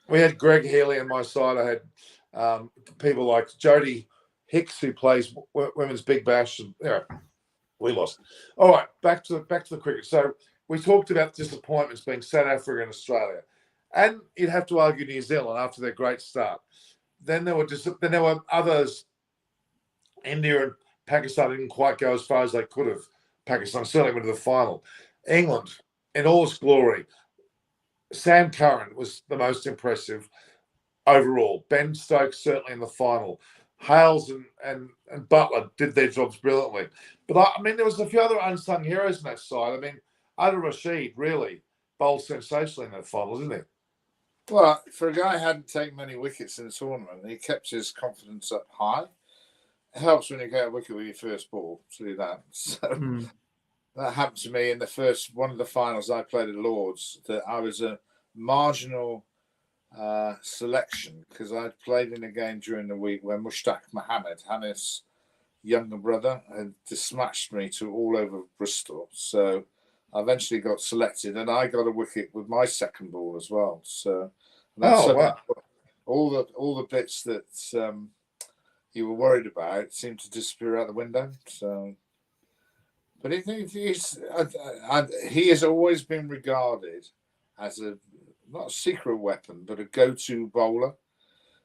We had Greg Healy on my side. I had people like Jody Hicks, who plays women's Big Bash. And, we lost. All right, back to the cricket. So we talked about disappointments being South Africa and Australia, and you'd have to argue New Zealand after their great start. Then there were others. India and Pakistan didn't quite go as far as they could have. Pakistan certainly went to the final. England, in all its glory, Sam Curran was the most impressive overall. Ben Stokes certainly in the final. Hales and Butler did their jobs brilliantly. But I mean, there was a few other unsung heroes on that side. I mean, Adil Rashid really bowled sensationally in that final, didn't he? Well, for a guy who hadn't taken many wickets in the tournament, he kept his confidence up high. It helps when you get a wicket with your first ball to do that. So that happened to me in one of the finals I played at Lords, that I was a marginal selection because I'd played in a game during the week where Mushtaq Mohammed, Hanif's younger brother, had dispatched me to all over Bristol. So I eventually got selected, and I got a wicket with my second ball as well. So wow. all the bits that you were worried about seemed to disappear out the window. So, but he has always been regarded as not a secret weapon, but a go-to bowler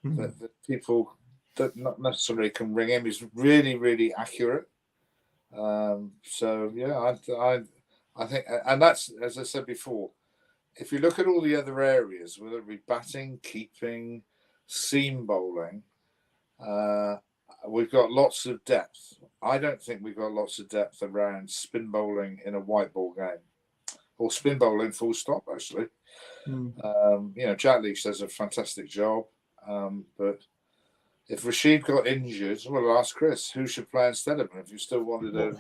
that people that not necessarily can ring him. He's really, really accurate. So yeah, I think, and that's, as I said before, if you look at all the other areas, whether it be batting, keeping, seam bowling, we've got lots of depth. I don't think we've got lots of depth around spin bowling in a white ball game. or spin bowling, full stop, actually. Jack Leach does a fantastic job. But if Rashid got injured, well, I'll ask Chris, who should play instead of him if you still wanted a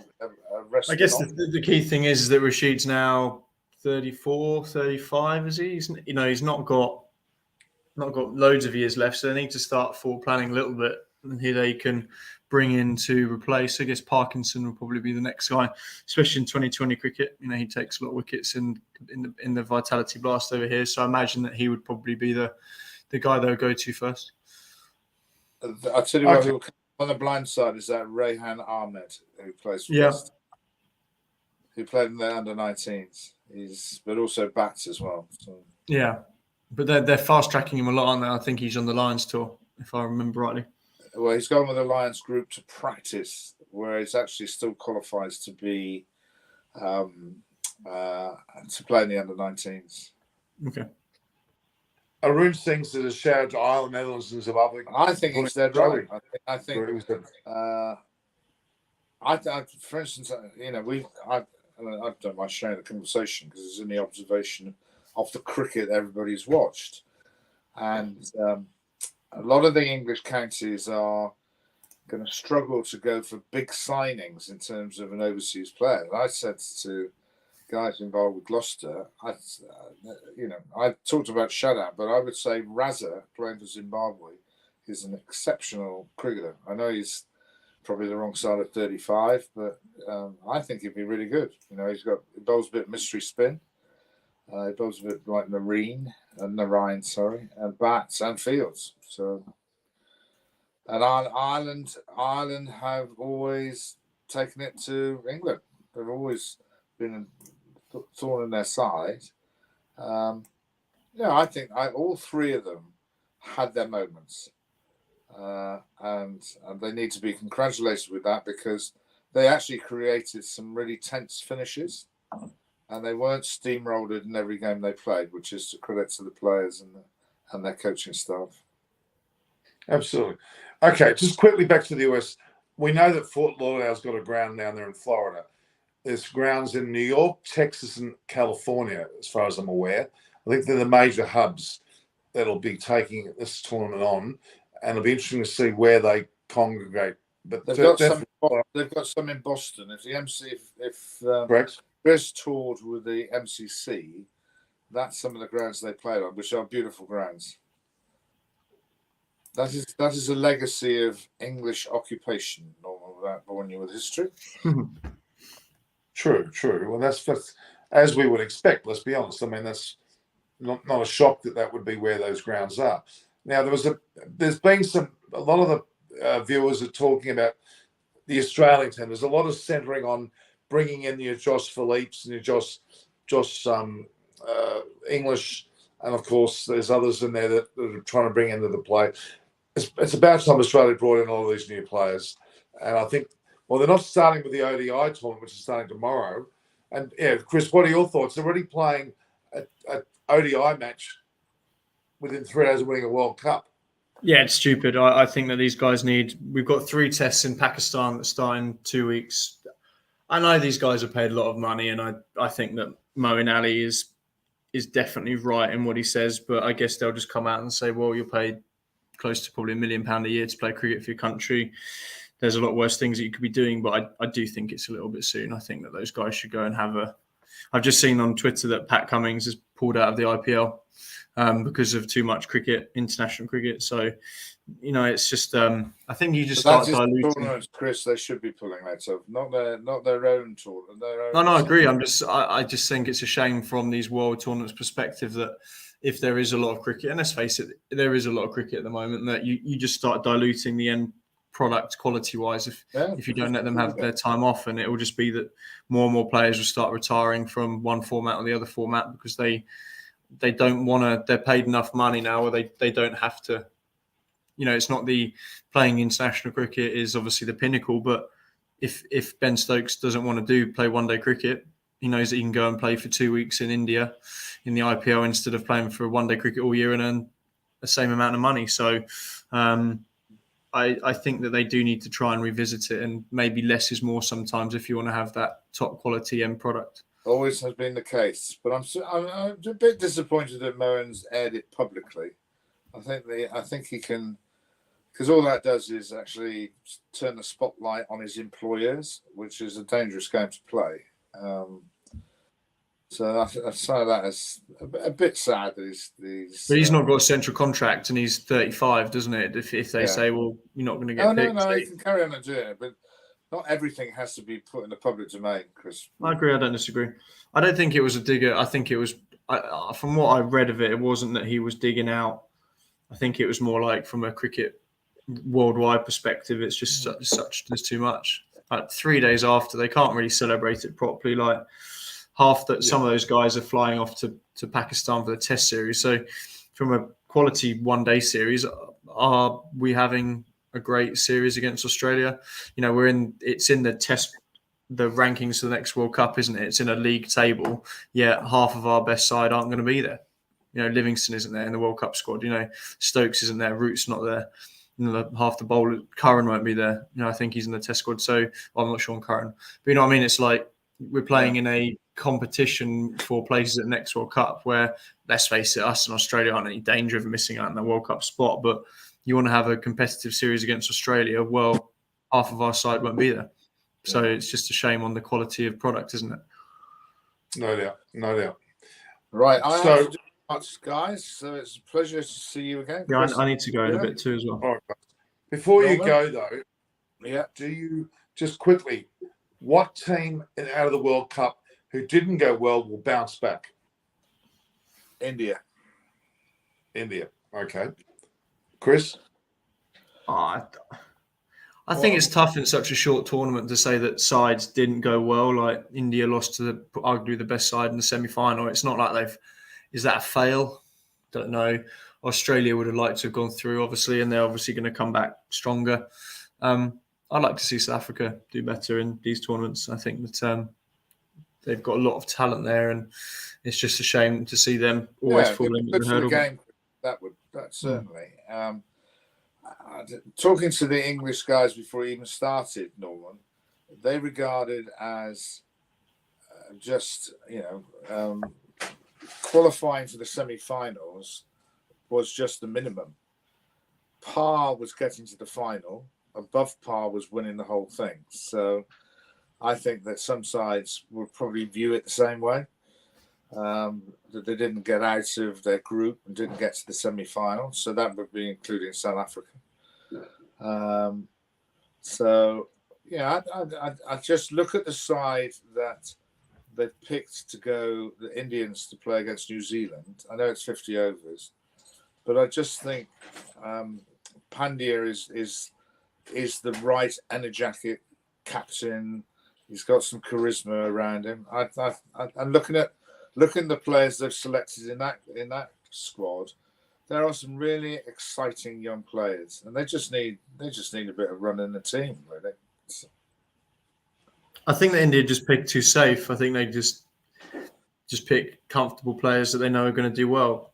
rest? I guess the key thing is that Rashid's now 34, 35, is he? He's not got loads of years left, so they need to start forward planning a little bit, and who they can bring in to replace. I guess Parkinson will probably be the next guy, especially in 2020 cricket. He takes a lot of wickets in the Vitality Blast over here, so I imagine that he would probably be the guy they'll go to first. I'll tell you what, who on the blind side is that Rehan Ahmed, who plays for West, who played in the under-19s. But also bats as well. So. Yeah, but they're fast tracking him a lot, aren't they? I think he's on the Lions tour, if I remember rightly. Well, he's gone with the Lions group to practice, where he's actually still qualifies to be to play in the under-19s. Okay. Arun Singh said a shout out to Ireland, Netherlands, and Zimbabwe. I think he's dead right. I think. For instance, I don't mind sharing the conversation because it's in the observation of the cricket everybody's watched, and a lot of the English counties are going to struggle to go for big signings in terms of an overseas player. And I said to guys involved with Gloucester, I talked about shutout, but I would say Raza playing for Zimbabwe is an exceptional cricketer. I know he's probably the wrong side of 35, but I think he'd be really good. He bowls a bit of mystery spin. He bowls a bit like Narine, and bats and fields. So, and Ireland have always taken it to England. They've always been a thorn in their side. I think all three of them had their moments. And they need to be congratulated with that because they actually created some really tense finishes and they weren't steamrolled in every game they played, which is to credit to the players and their coaching staff. Absolutely. Okay, just quickly back to the US. We know that Fort Lauderdale's got a ground down there in Florida. There's grounds in New York, Texas, and California, as far as I'm aware. I think they're the major hubs that'll be taking this tournament on. And it'll be interesting to see where they congregate. But they've got some in Boston. If the MC, correct, Chris toured with the MCC, that's some of the grounds they played on, which are beautiful grounds. That is a legacy of English occupation, normal without boring you with history. True. Well, that's as we would expect. Let's be honest. I mean, that's not a shock that would be where those grounds are. Now, there's been a lot of the viewers are talking about the Australian team. There's a lot of centering on bringing in your Josh Philippe's and your Josh English, and of course there's others in there that are trying to bring into the play. It's about time Australia brought in all of these new players, and I think they're not starting with the ODI tournament, which is starting tomorrow. And yeah, Chris, what are your thoughts? They're already playing an ODI match within 3 days of winning a World Cup. Yeah, it's stupid. I think that these guys we've got 3 tests in Pakistan that start in 2 weeks. I know these guys are paid a lot of money, and I think that Moeen Ali is definitely right in what he says, but I guess they'll just come out and say, well, you're paid close to probably £1 million a year to play cricket for your country. There's a lot worse things that you could be doing, but I do think it's a little bit soon. I think that those guys should go and I've just seen on Twitter that Pat Cummins has pulled out of the IPL. Because of too much international cricket. So, it's just I think you just start diluting. Chris, they should be pulling that off, not their own tournament. No, I agree. I just think it's a shame from these world tournaments perspective that if there is a lot of cricket, and let's face it, there is a lot of cricket at the moment, that you just start diluting the end product quality wise if you don't let them have their time off, and it will just be that more and more players will start retiring from one format or the other format because they don't want to. They're paid enough money now where they don't have to. It's not playing international cricket is obviously the pinnacle, but if Ben Stokes doesn't want to play one day cricket, he knows that he can go and play for 2 weeks in India in the IPL instead of playing for one day cricket all year and earn the same amount of money. So I think that they do need to try and revisit it, and maybe less is more sometimes if you want to have that top quality end product. Always has been the case. But I'm a bit disappointed that Moen's aired it publicly. I think he can, because all that does is actually turn the spotlight on his employers, which is a dangerous game to play. So I saw that as a bit sad that he's But he's not got a central contract, and he's 35, doesn't it? If they say, well, you're not going to get picked. No, he can carry on and do it, but not everything has to be put in the public domain, Chris. I agree. I don't disagree. I don't think it was a digger. I think it was, from what I read of it, it wasn't that he was digging out. I think it was more like from a cricket worldwide perspective, it's just there's too much. Like 3 days after, they can't really celebrate it properly. Like some of those guys are flying off to Pakistan for the Test series. So from a quality one-day series, are we having a great series against Australia? It's in the Test, the rankings for the next World Cup, isn't it? It's in a league table. Yet half of our best side aren't going to be there. Livingston isn't there in the World Cup squad. Stokes isn't there. Root's not there. Half the bowler, Curran won't be there. I think he's in the Test squad. So I'm not sure on Curran. But you know what I mean? It's like we're playing in a competition for places at the next World Cup where, let's face it, us and Australia aren't in any danger of missing out on the World Cup spot. But you want to have a competitive series against Australia, well, half of our side won't be there. So it's just a shame on the quality of product, isn't it? No doubt. Right. I have to do much, guys. So it's a pleasure to see you again. Yeah, I need to go in a bit too as well. All right. Before you go, though, do you just quickly, what team out of the World Cup who didn't go well will bounce back? India. Okay. Chris? I think it's tough in such a short tournament to say that sides didn't go well. Like India lost to arguably the best side in the semi-final. It's not like is that a fail? Don't know. Australia would have liked to have gone through, obviously, and they're obviously going to come back stronger. I'd like to see South Africa do better in these tournaments. I think that they've got a lot of talent there, and it's just a shame to see them always falling in the hurdle. Game, that certainly. Talking to the English guys before we even started, Norman, they regarded as qualifying for the semi-finals was just the minimum. Par was getting to the final. Above par was winning the whole thing. So I think that some sides would probably view it the same way. That they didn't get out of their group and didn't get to the semi-final. So that would be including South Africa. I just look at the side that they've picked to go, the Indians, to play against New Zealand. I know it's 50 overs, but I just think Pandya is the right energetic captain. He's got some charisma around him. I'm looking at the players they've selected in that squad. There are some really exciting young players, and they just need a bit of run in the team, really. I think that India just picked too safe. I think they just pick comfortable players that they know are going to do well.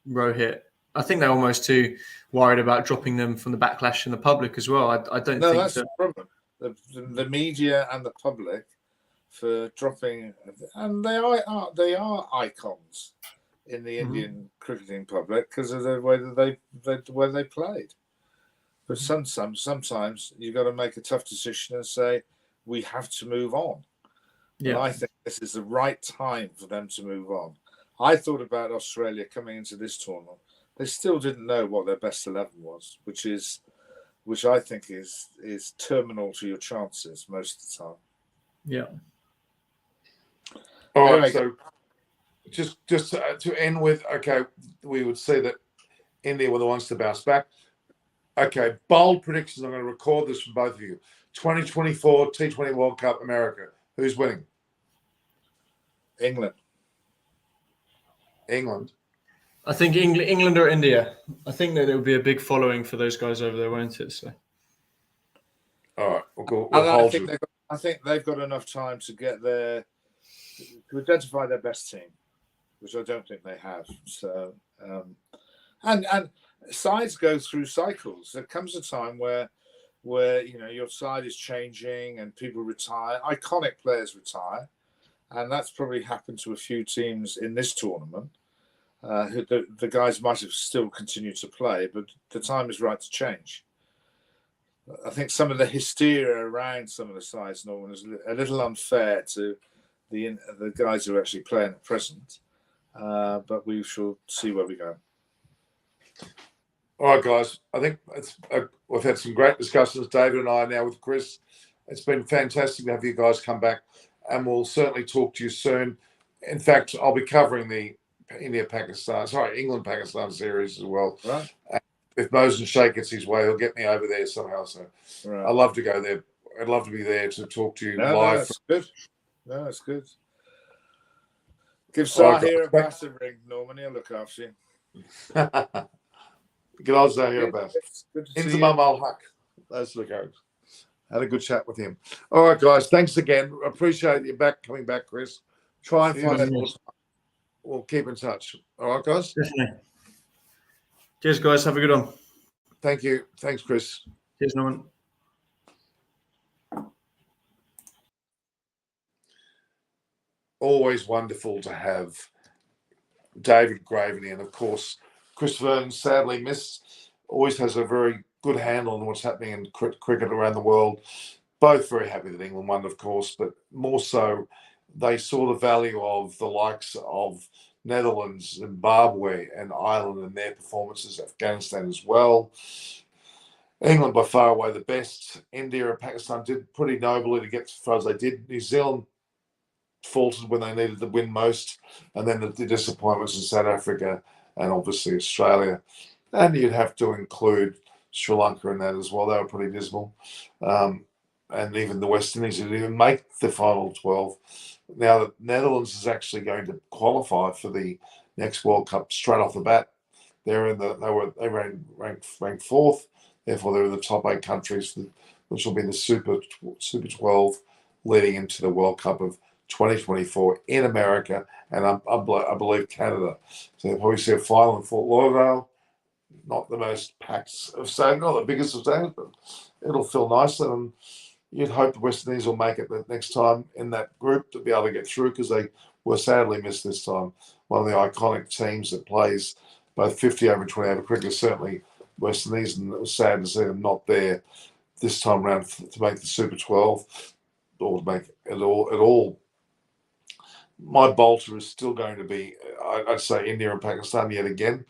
Rohit. I think they're almost too worried about dropping them from the backlash in the public as well. I don't think that's the problem. The media and the public for dropping, and they are icons in the Indian cricketing public because of the way that they played. But sometimes you've got to make a tough decision and say we have to move on. Yeah. And I think this is the right time for them to move on. I thought about Australia coming into this tournament. They still didn't know what their best 11 was, which I think is terminal to your chances most of the time. Yeah. All right. So just to end with, okay, we would say that India were the ones to bounce back. Okay, bold predictions. I'm going to record this from both of you. 2024 T20 World Cup America. Who's winning? England. I think England or India. I think that there will be a big following for those guys over there, won't it? So. All right, we'll go. I think they've got enough time to get to identify their best team, which I don't think they have. So, and sides go through cycles. There comes a time where your side is changing and people retire. Iconic players retire, and that's probably happened to a few teams in this tournament. The guys might have still continued to play, but the time is right to change. I think some of the hysteria around some of the sides, Norman, is a little unfair to the guys who are actually playing at present. But we shall see where we go. All right, guys. I think we've had some great discussions, David and I, now with Chris. It's been fantastic to have you guys come back, and we'll certainly talk to you soon. In fact, I'll be covering the England-Pakistan series as well. Right. If Mosen Sheikh gets his way, he'll get me over there somehow. So Right. I'd love to go there. I'd love to be there to talk to you live. No, that's good. No, that's good. Give Zahir Abbas a ring, Norman. He'll look after you. Good old Zahir Abbas. Good to see Into you. Mum Al Haq. Those are the guys. Had a good chat with him. All right, guys. Thanks again. Appreciate you coming back, Chris. Try and find out more time. We'll keep in touch. All right, guys? Definitely. Cheers, guys. Have a good one. Thank you. Thanks, Chris. Cheers, Norman. Always wonderful to have David Graveney, and of course, Chris Vernon, sadly missed, always has a very good handle on what's happening in cricket around the world. Both very happy that England won, of course, but more so, they saw the value of the likes of Netherlands, Zimbabwe, and Ireland in their performances, Afghanistan as well. England by far away the best. India and Pakistan did pretty nobly to get as far as they did. New Zealand faltered when they needed to win most, and then the disappointments in South Africa and obviously Australia. And you'd have to include Sri Lanka in that as well. They were pretty dismal. And even the West Indies didn't even make the final 12. Now the Netherlands is actually going to qualify for the next World Cup straight off the bat. They ranked fourth. Therefore, they're in the top 8 countries, which will be the Super 12 leading into the World Cup of 2024 in America and I believe Canada. So you'll probably see a final in Fort Lauderdale. Not the most packed of stadiums, not the biggest of stadiums, but it'll fill nicely. And you'd hope the West Indies will make it the next time in that group to be able to get through, because they were sadly missed this time. One of the iconic teams that plays both 50 over and 20 over cricket, certainly West Indies, and it was sad to see them not there this time around to make the Super 12 or to make it all at all. My bolter is still going to be, I'd say, India and Pakistan yet again.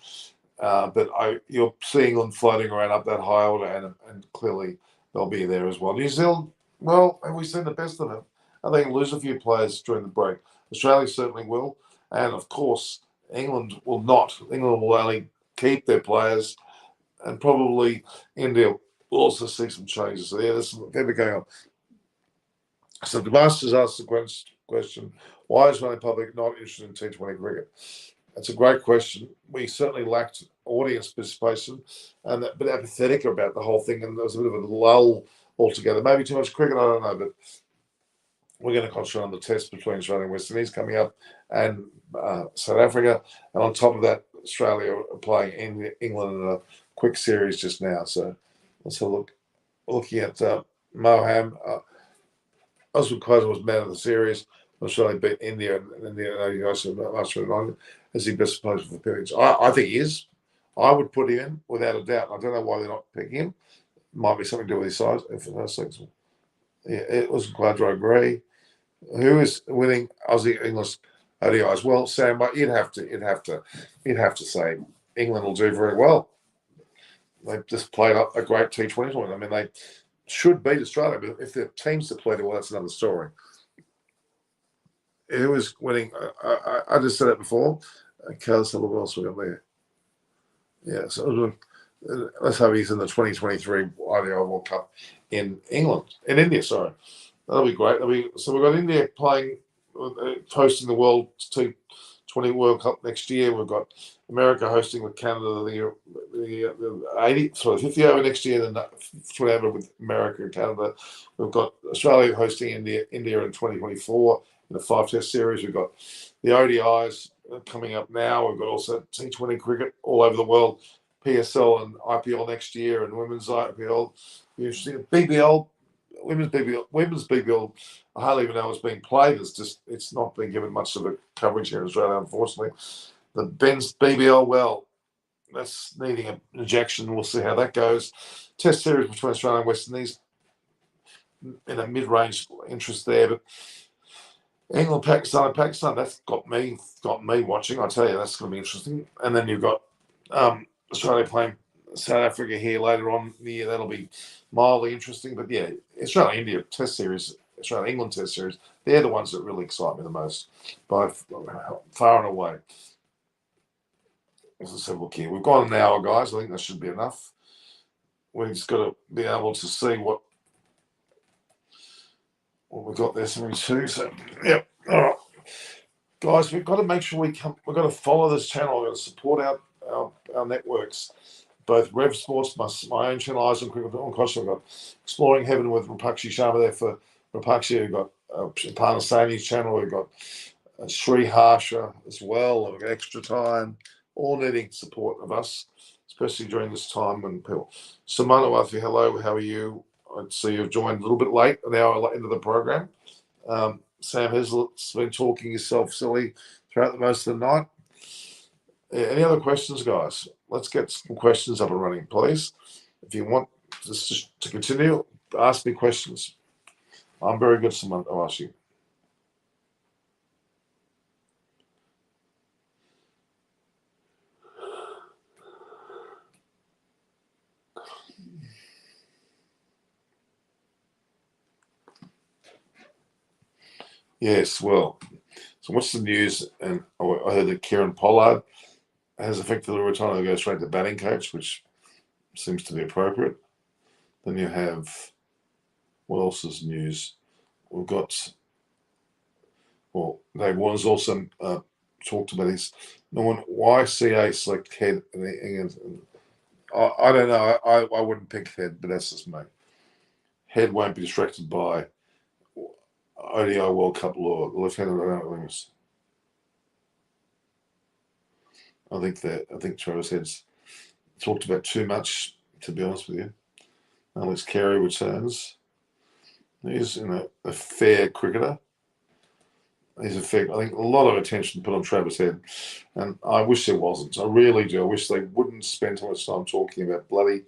But you're seeing England floating around up that high order, and clearly they'll be there as well. New Zealand, well, have we seen the best of them? I think lose a few players during the break. Australia certainly will. And, of course, England will not. England will only keep their players, and probably India will also see some changes. So, yeah, there's some going on. So the Masters asked the question, why is Australian public not interested in T20 cricket? That's a great question. We certainly lacked audience participation and a bit apathetic about the whole thing, and there was a bit of a lull altogether. Maybe too much cricket, I don't know, but we're going to concentrate on the test between Australia and West Indies coming up, and South Africa. And on top of that, Australia are playing England in a quick series just now. So let's have a look. Looking at Moham. Oswald Kaiser was man of the series. Australia beat India, and India, is he best supposed for the periods? I think he is. I would put him in without a doubt. I don't know why they're not picking him. Might be something to do with his size. Yeah, it was Quadro Gray. Who is winning Aussie English ODIs? Well, Sam, but you'd have to say England will do very well. They've just played up a great T20 tournament. I mean, they should beat Australia, but if their teams depleted, well, that's another story. Who is winning? I just said it before. Okay, let's have a look what else we got there. Yeah, so let's hope he's in the 2023 IDI World Cup in India. Sorry, that'll be great. So we've got India playing, hosting the World T20 World Cup next year. We've got America hosting with Canada the 50 over next year, and then 20 over with America and Canada. We've got Australia hosting India in 2024 in a 5-test series. We've got the ODIs coming up now. We've got also T20 cricket all over the world, PSL and IPL next year, and women's IPL. Interesting. BBL women's BBL, I hardly even know it's being played. It's not been given much of a coverage here in Australia, unfortunately. The men's BBL, well, that's needing an injection. We'll see how that goes. Test series between Australia and West Indies in a mid-range interest there, but England, Pakistan, that's got me watching. I tell you, that's going to be interesting. And then you've got Australia playing South Africa here later on in the year. That'll be mildly interesting. But yeah, Australia-India Test series, Australia-England Test series, they're the ones that really excite me the most, by far and away. As I said, look here, we've gone an hour, guys. I think that should be enough. We've just got to be able to see what we've got there, 72. So, yeah, all right. Guys, we've got to make sure we've got to follow this channel. We've got to support our networks, both Rev Sports, my own channel, Eyes on Cricket, on Costa. We've got Exploring Heaven with Rapakshi Sharma there for Rapakshi. We've got Parnasani's channel. We've got Sri Harsha as well. We've got Extra Time, all needing support of us, especially during this time when people. Simona Wathi, hello, how are you? I see you've joined a little bit late, an hour into the program. Sam Hazlett's been talking yourself silly throughout the most of the night. Yeah, any other questions, guys? Let's get some questions up and running, please. If you want just to continue, ask me questions. I'm very good, someone to ask you. Yes, well, so what's the news? And I heard that Kieran Pollard has effectively retired to go straight to batting coach, which seems to be appropriate. Then you have, what else is news? We've got, well, Dave Warner's also talked about his, why CA select Head. I don't know. I wouldn't pick Head, but that's just me. Head won't be distracted by ODI World Cup law. The left-handed wingers. I think Travis Head's talked about too much, to be honest with you. Alex Carey returns. He's a fair cricketer. He's a fair. I think a lot of attention put on Travis Head, and I wish there wasn't. I really do. I wish they wouldn't spend too much time talking about bloody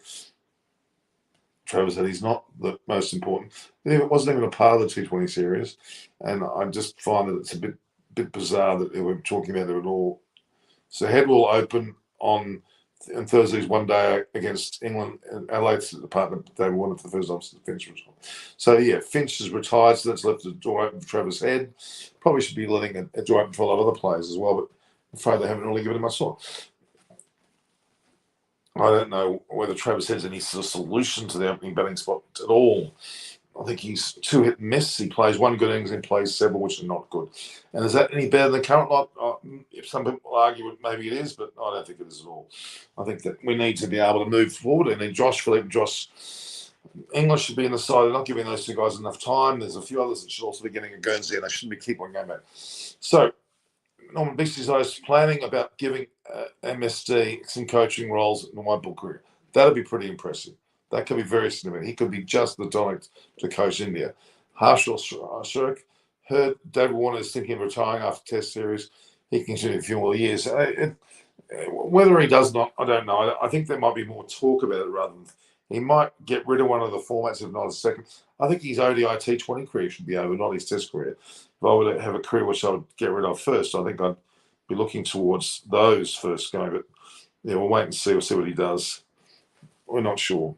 Travis Head. He's not the most important. It wasn't even a part of the T20 series, and I just find that it's a bit bizarre that they were talking about it at all. So Head will open on Thursday's one day against England and Adelaide's department. They won it for the first time since Finch was on. So yeah, Finch is retired, so that's left the door open for Travis Head. Probably should be letting a door open for a lot of other players as well, but I'm afraid they haven't really given him much thought. I don't know whether Travis Head's any sort of solution to the opening batting spot at all. I think he's too hit and miss. He plays one good innings and plays several, which are not good. And is that any better than the current lot? If some people argue it, maybe it is, but I don't think it is at all. I think that we need to be able to move forward. And then Josh English should be in the side. They're not giving those two guys enough time. There's a few others that should also be getting a Guernsey, and they shouldn't be keep on going back. So Norman Beasley is planning about giving MSD some coaching roles in the white ball career. That'd be pretty impressive. That could be very significant. He could be just the tonic to coach India. Harshal Shirk heard David Warner is thinking of retiring after Test series. He can continue a few more years. Whether he does not, I don't know. I think there might be more talk about it rather than he might get rid of one of the formats, if not a second. I think his ODI T20 career should be over, not his Test career. If I were to have a career which I would get rid of first, I think I'd be looking towards those first going. But yeah, we'll wait and see. We'll see what he does. We're not sure.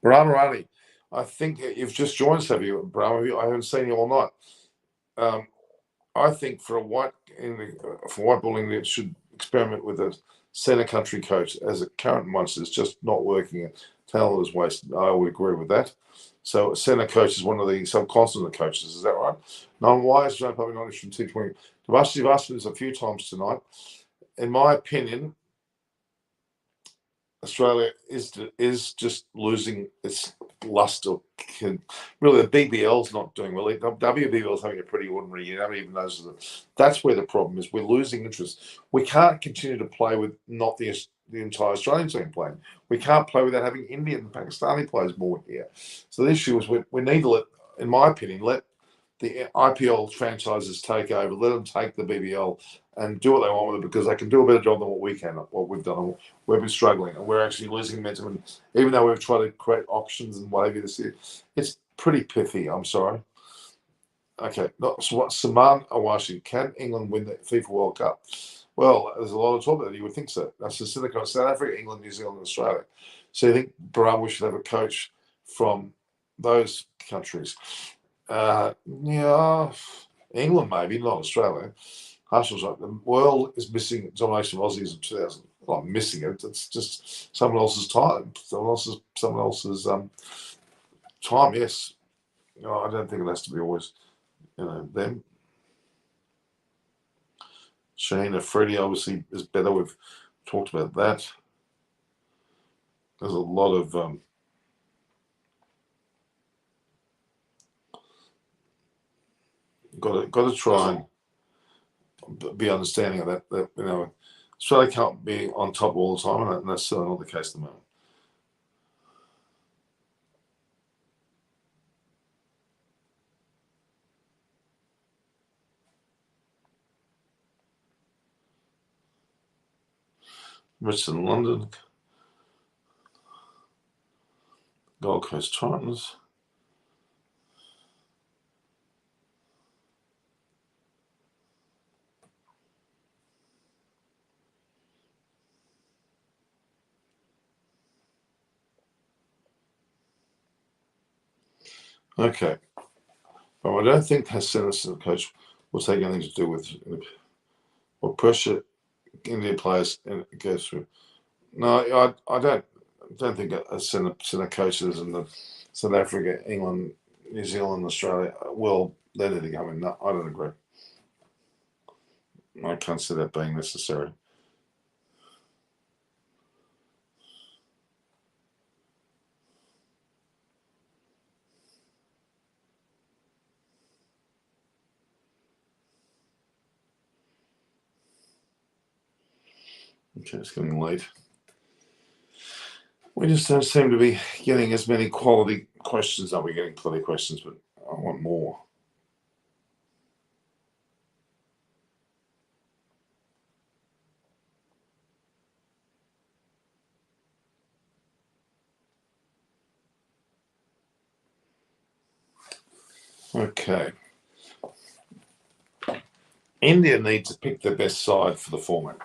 Brahma Ali, I think you've just joined us, have you, Brahma? I haven't seen you all night. I think for white bowling, it should experiment with a centre country coach, as a current one is just not working. Talent is wasted. I would agree with that. So a centre coach is one of the subcontinent coaches. Is that right? Why is Joe probably not interested in T20? You've asked me this a few times tonight. In my opinion, Australia is just losing its luster. Really, the BBL's not doing well. WBL's having a pretty ordinary year. Nobody even knows that. That's where the problem is. We're losing interest. We can't continue to play with not the the entire Australian team playing. We can't play without having Indian and Pakistani players more here. So the issue is we need to in my opinion, let the IPL franchises take over, let them take the BBL and do what they want with it, because they can do a better job than what we've done. We've been struggling and we're actually losing momentum. And even though we've tried to create auctions and whatever this year, it's pretty pithy. I'm sorry. Okay, not Saman Awashi. Can England win the FIFA World Cup? Well, there's a lot of talk about it. You would think so. That's the Silicon South Africa, England, New Zealand, and Australia. So you think, Baram, we should have a coach from those countries? Yeah, England maybe, not Australia. Harshall's like, the world is missing domination of Aussies in 2000. Well, I'm missing it. It's just someone else's time. Someone else's time. Yes. No, I don't think it has to be always, them. Shane Freddie obviously is better. We've talked about that. There's a lot of got to try and be understanding of that. Australia can't be on top all the time, and that's certainly not the case at the moment. Richardson, London, Gold Coast Titans. Okay, but I don't think Hassan, coach, will take anything to do with what pressure Indian players go through. No, I don't think a centre coaches in the South Africa, England, New Zealand, Australia will let it come in. No, I don't agree. I can't see that being necessary. Okay, it's getting late. We just don't seem to be getting as many quality questions. Are we getting quality questions? But I want more. Okay. India needs to pick their best side for the format.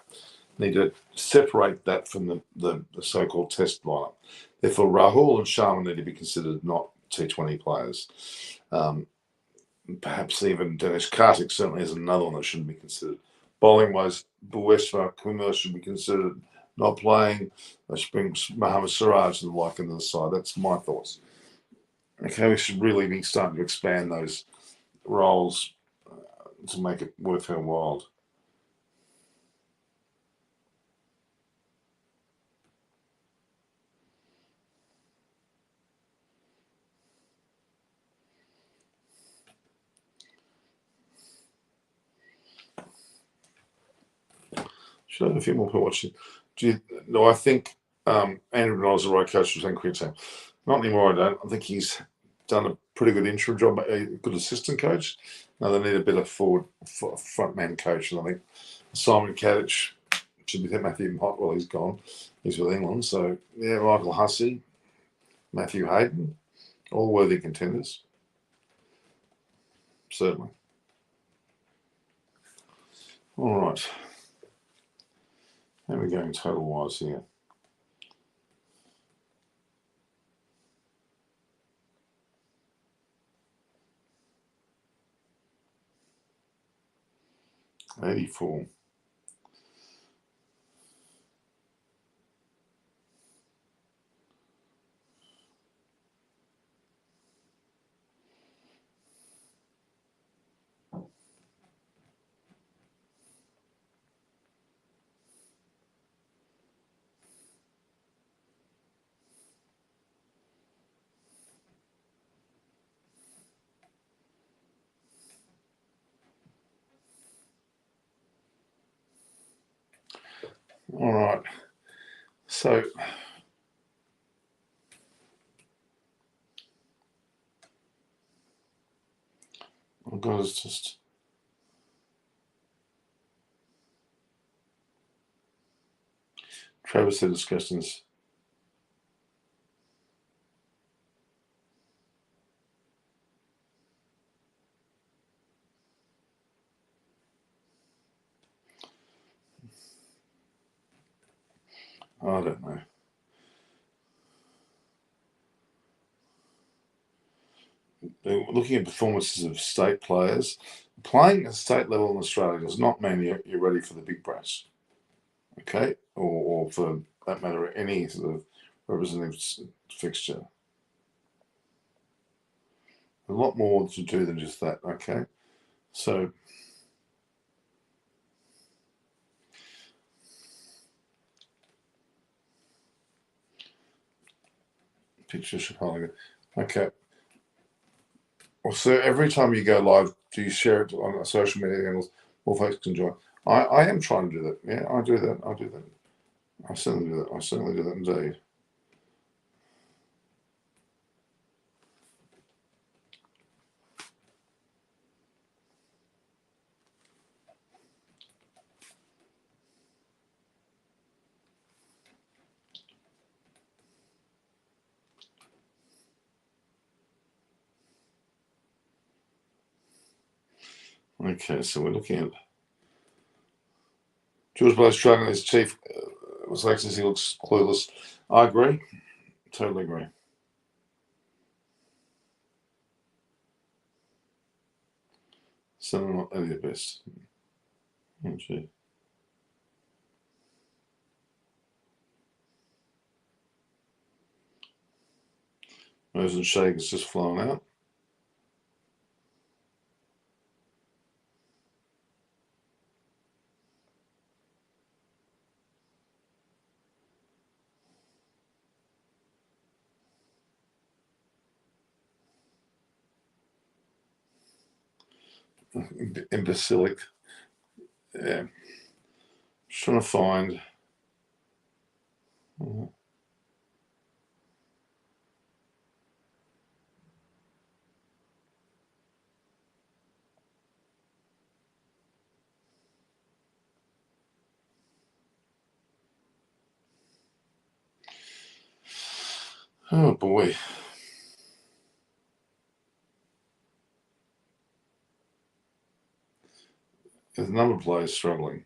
Need to separate that from the so-called test lineup. Therefore, Rahul and Sharma need to be considered not T20 players. Perhaps even Dinesh Karthik certainly is another one that shouldn't be considered. Bowling-wise, Bhuweshwar Kumar should be considered not playing. They should bring Mohammad Siraj and the like into the side. That's my thoughts. Okay, we should really be starting to expand those roles to make it worth our while. Should have a few more people watching. I think Andrew Benoit is the right coach for St. Queensland. Not anymore, I don't. I think he's done a pretty good interim job, a good assistant coach. Now they need a better front man coach. And I think Simon Kadich should be there. Matthew Mott, well, he's gone. He's with England. So, yeah, Michael Hussey, Matthew Hayden, all worthy contenders. Certainly. All right. How are we going total wise here? $84. All right. So oh God, it's just Travis said discussions. I don't know. Looking at performances of state players, playing at state level in Australia does not mean you're ready for the big brass, okay? Or for that matter, any sort of representative fixture. A lot more to do than just that, okay? So, picture should highlight it. Okay. Well, so every time you go live, do you share it on social media channels? More folks can join. I am trying to do that. Yeah, I do that. I do that. I certainly do that. I certainly do that indeed. Okay, so we're looking at George Blake struggling as chief selection. He looks clueless. I agree. Totally agree. Some not any of the best. Oh, gee. Moves and shake is just flowing out. Imbecilic. Yeah. Just trying to find. Oh boy. There's a number of players struggling.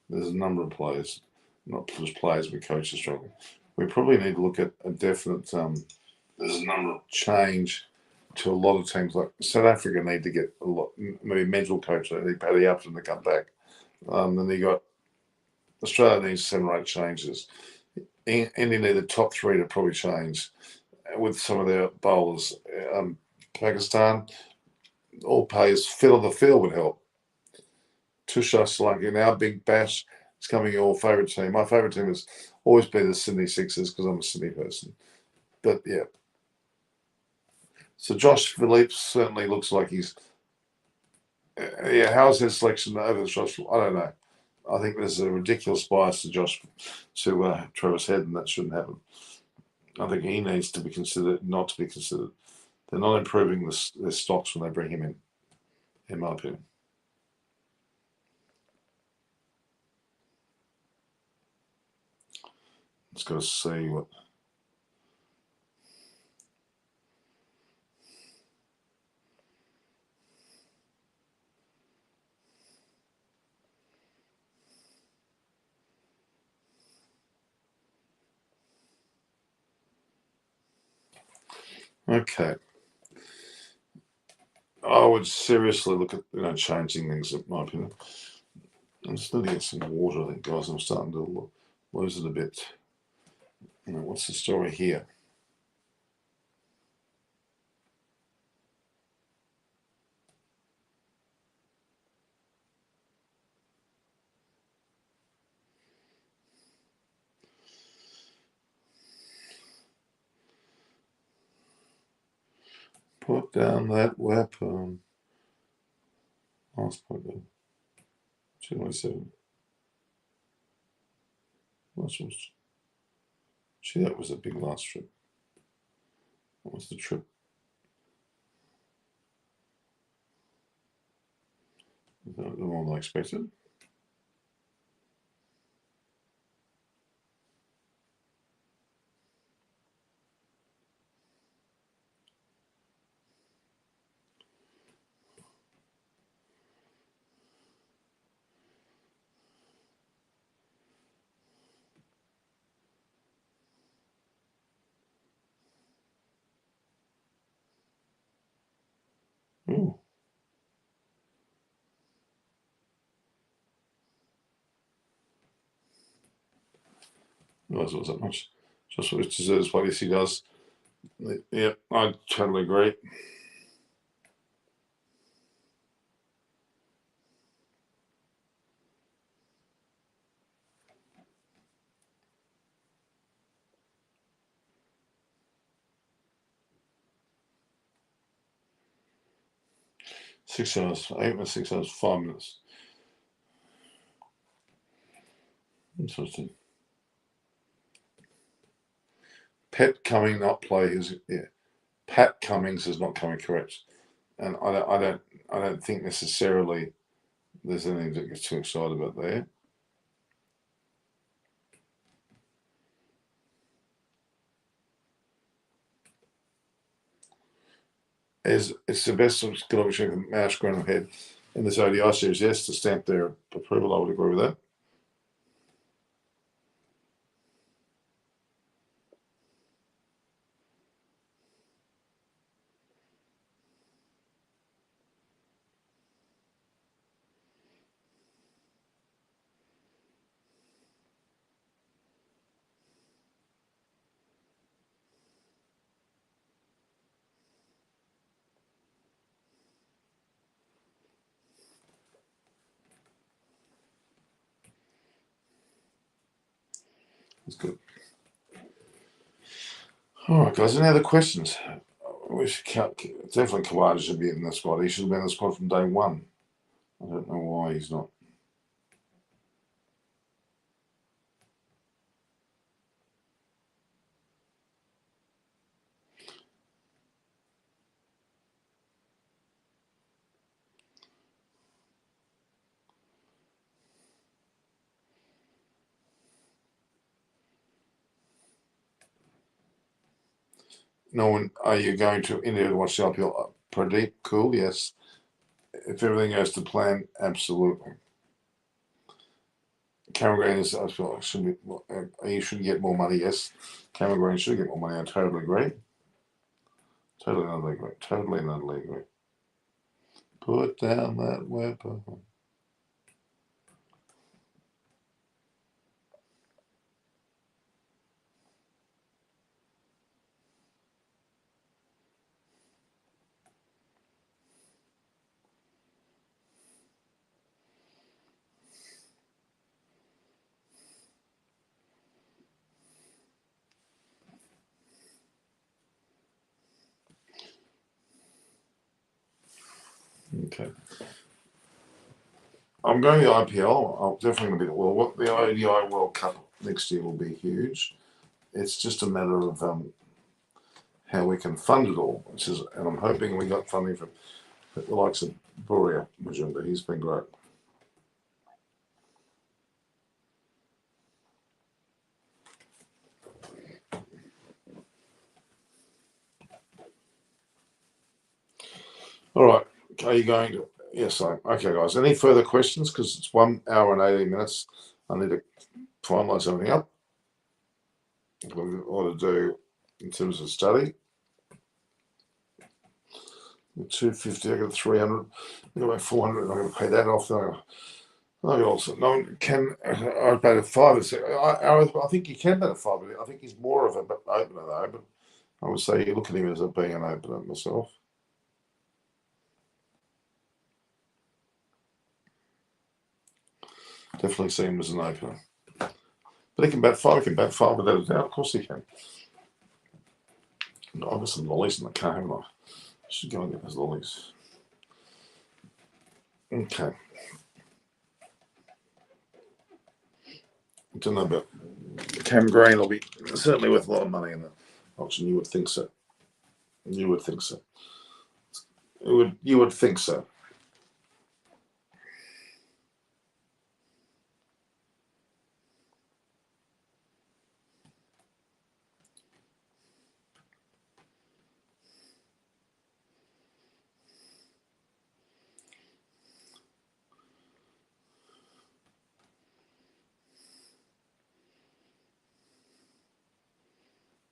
There's a number of players, not just players, but coaches struggling. We probably need to look at a definite. There's a number of change to a lot of teams. Like South Africa need to get a lot, maybe mental coach. They need Paddy Upton to come back. Then you got Australia needs 7 or 8 changes. India need the top 3 to probably change with some of their bowlers. Pakistan, all players fit on the field would help. Tushar Solanki, now Big Bash is coming your favourite team. My favourite team has always been the Sydney Sixers because I'm a Sydney person. But yeah. So Josh Philippe certainly looks like he's. Yeah, how's his selection over the Josh? I don't know. I think there's a ridiculous bias to Travis Head, and that shouldn't happen. I think he needs to be considered, not to be considered. They're not improving their stocks when they bring him in my opinion. Let's go see what. Okay. I would seriously look at changing things, in my opinion. I'm just going to get some water, I think, guys. I'm starting to lose it a bit. What's the story here? Put down that weapon. Last point, 227. Gee, that was a big last trip. What was the trip? The more than I expected. Ooh. No, it wasn't that much. Just what it deserves, what he does. Yeah, I totally agree. Six hours, 8 minutes, 6 hours, 5 minutes. Interesting. Pat Cummings not play is Pat Cummings is not coming correct, and I don't think necessarily there's anything to get too excited about there. It's the best skill opportunity for Mouse Graham Head in this ODI series. Yes, to stamp their approval, I would agree with that. That's good. All right, guys. Any other questions? We should definitely Kawada should be in the squad. He should have been in the squad from day one. I don't know why he's not. No one. Are you going to India to watch the IPL? Pradeep, cool. Yes. If everything goes to plan, absolutely. Cameron Green is. I feel like should be. You should get more money. Yes. Cameron Green should get more money. I totally agree. Totally and utterly agree. Totally and utterly agree. Put down that weapon. Okay. I'm going to the IPL. I'm definitely going to be well. The ODI World Cup next year will be huge. It's just a matter of how we can fund it all. And I'm hoping we got funding from the likes of Buria Majumba. He's been great. All right. Are you going to? Yes, I. Okay, guys. Any further questions? Because it's 1 hour and 18 minutes. I need to finalise everything up. What we ought to do in terms of study. 250, I got 300, I got 400, I'm going to pay that off. I also no can I paid a five. I think you can bet a five. I think he's more of an opener though. But I would say you look at him as being an opener myself. Definitely see him as an opener. But he can bat five. He can bat five without a doubt. Of course he can. No, I've got some lollies in the car, haven't I? I should go and get those lollies. Okay. I don't know about Cam Green will be certainly worth a lot of money in the auction. You would think so. You would think so. You would think so.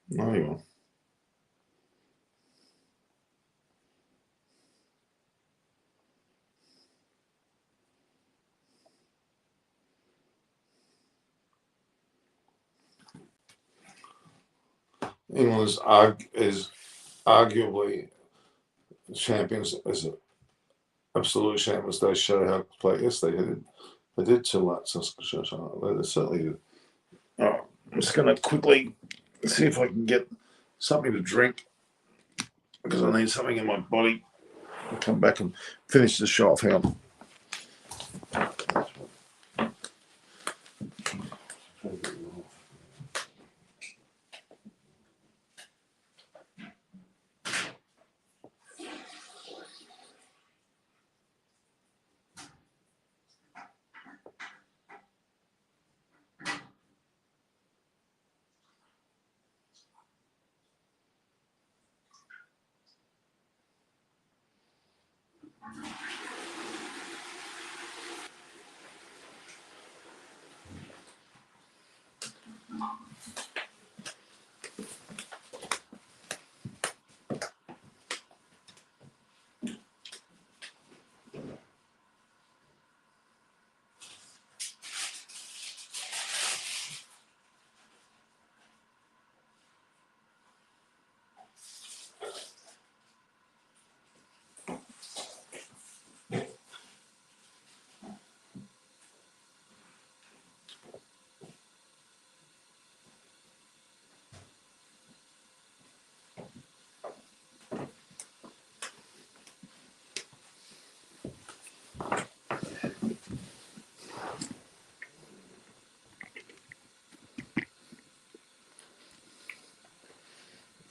No, you won't. England is arguably champions as an absolute champions. They show how to play. Yes, they did. They did chill that. They certainly did. Oh, I'm just going to quickly see if I can get something to drink because I need something in my body. I'll come back and finish the show off. Hang on.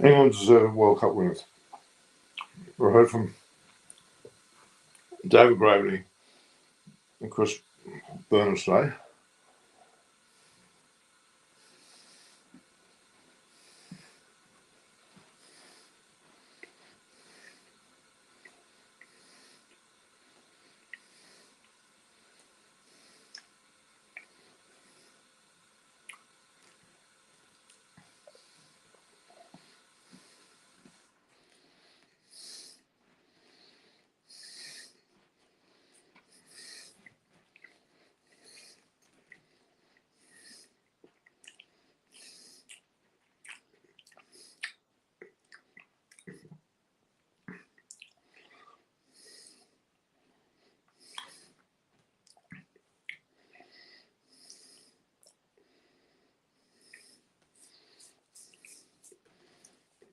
England's World Cup winners. We heard from David Gravely and Chris Burnham today.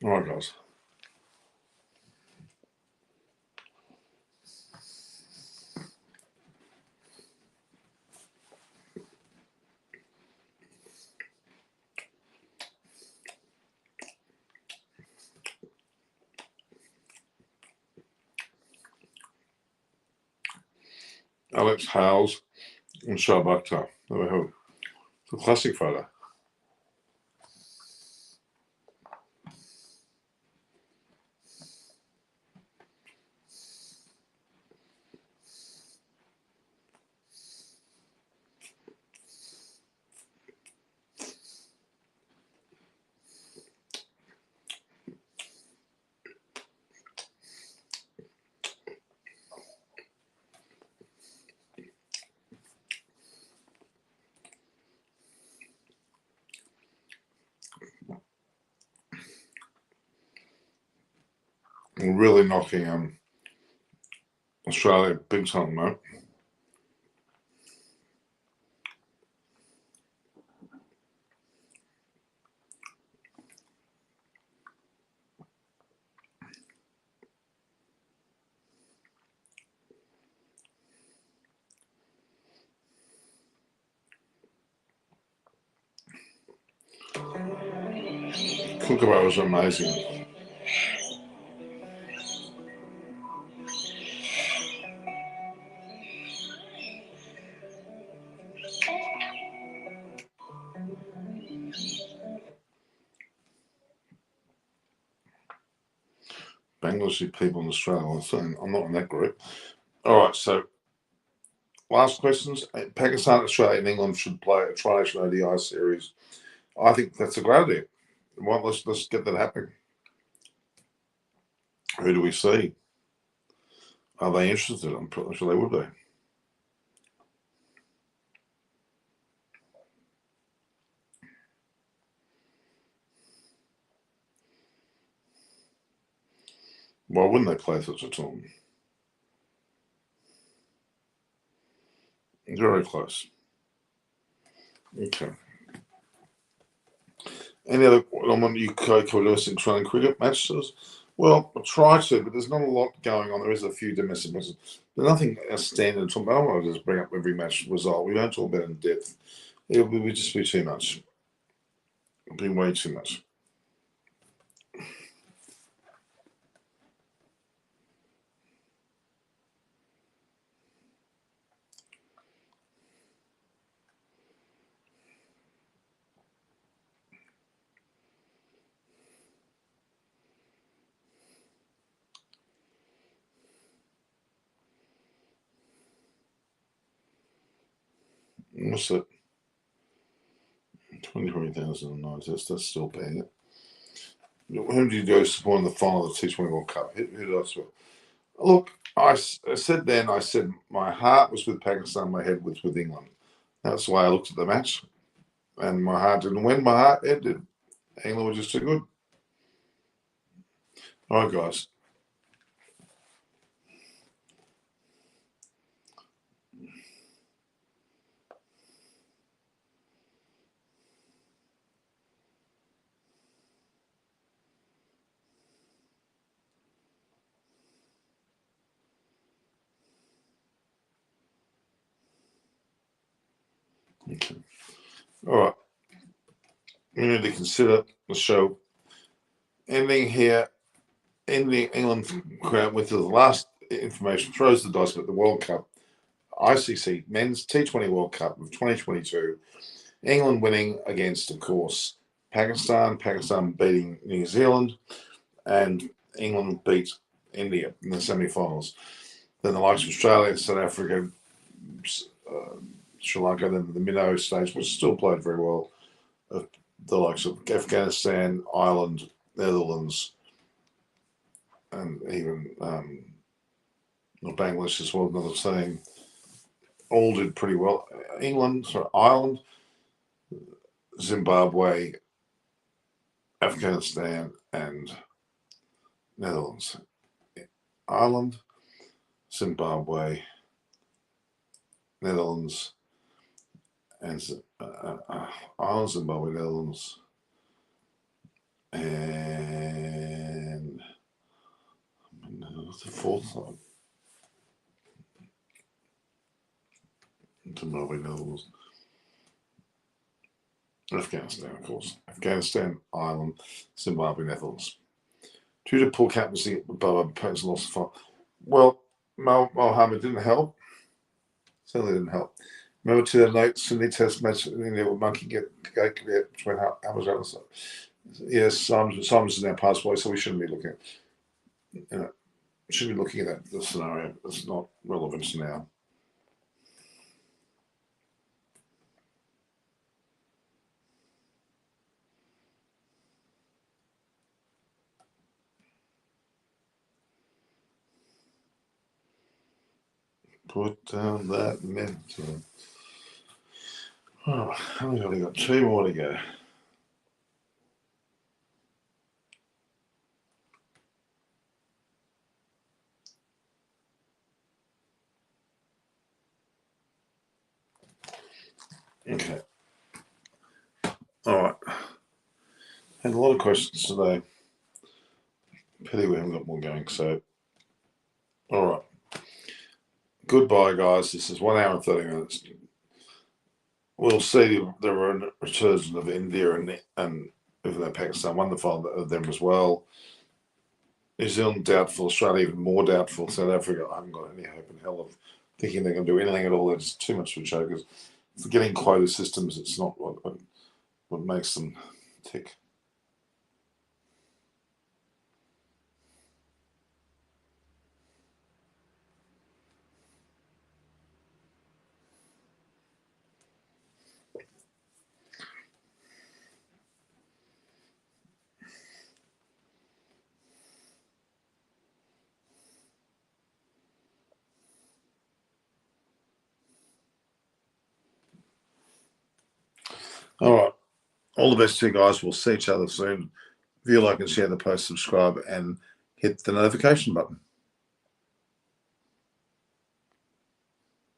All right, guys. Alex Howes and Shah Bakhtar. Never heard. It's a classic photo. Really knocking Australia big time, mate. Kookaburra was amazing. Bangladeshi people in Australia. I'm saying I'm not in that group. All right, so last questions. Pakistan, Australia, and England should play a Tri-Nation ODI series. I think that's a great idea. Well, let's get that happening. Who do we see? Are they interested? I'm pretty sure they would be. Why wouldn't they play such a tournament? Very close. Okay. Any other on you co-coerce in training cricket matches? Well, I try to, but there's not a lot going on. There is a few domestic matches, but nothing standard. I don't want to just bring up every match result. We don't talk about it in depth. It would just be too much. It'd be way too much. What's it? 20,009. That's still paying it. Who do you go support in the final of the T20 World Cup? Who did I support? Look, I said then, I said my heart was with Pakistan, my head was with England. That's the way I looked at the match. And my heart didn't win, my head did. England was just too good. All right, guys. Okay. All right. We need to consider the show ending here. Ending England crowd with the last information throws the dice at the World Cup. ICC Men's T20 World Cup of 2022. England winning against, of course, Pakistan. Pakistan beating New Zealand. And England beat India in the semi-finals. Then the likes of Australia, South Africa, Sri Lanka, then the minnow stage, which still played very well. The likes of Afghanistan, Ireland, Netherlands, and even Bangladesh as well, another team, all did pretty well. Ireland, Zimbabwe, Afghanistan, and Netherlands. Ireland, Zimbabwe, Netherlands, and Ireland, Zimbabwe, Netherlands, and what's the fourth one? Zimbabwe, Netherlands, Afghanistan, of course. Afghanistan, Ireland, Zimbabwe, Netherlands. Due to poor captaincy, Bubba Patterson lost the fight. Well, Mohammed didn't help. Certainly didn't help. Remember 2008 Sydney Test match in India with Monkey get between Hammers and so. Yes, Simons is now passed away, so we shouldn't be looking at shouldn't be looking at that scenario. It's not relevant now. Put down that mental. Oh, I've only got 2 more to go. Okay. All right. Had a lot of questions today. Pity we haven't got more going. So, all right. Goodbye, guys. This is 1 hour and 30 minutes. We'll see the return of India and Even though Pakistan won the final of them as well. New Zealand doubtful, Australia even more doubtful. South Africa, I haven't got any hope in hell of thinking they're going to do anything at all. They're just too much of a jokers. Forgetting quota systems, it's not what makes them tick. All right. All the best to you guys. We'll see each other soon. If you like and share the post, subscribe, and hit the notification button.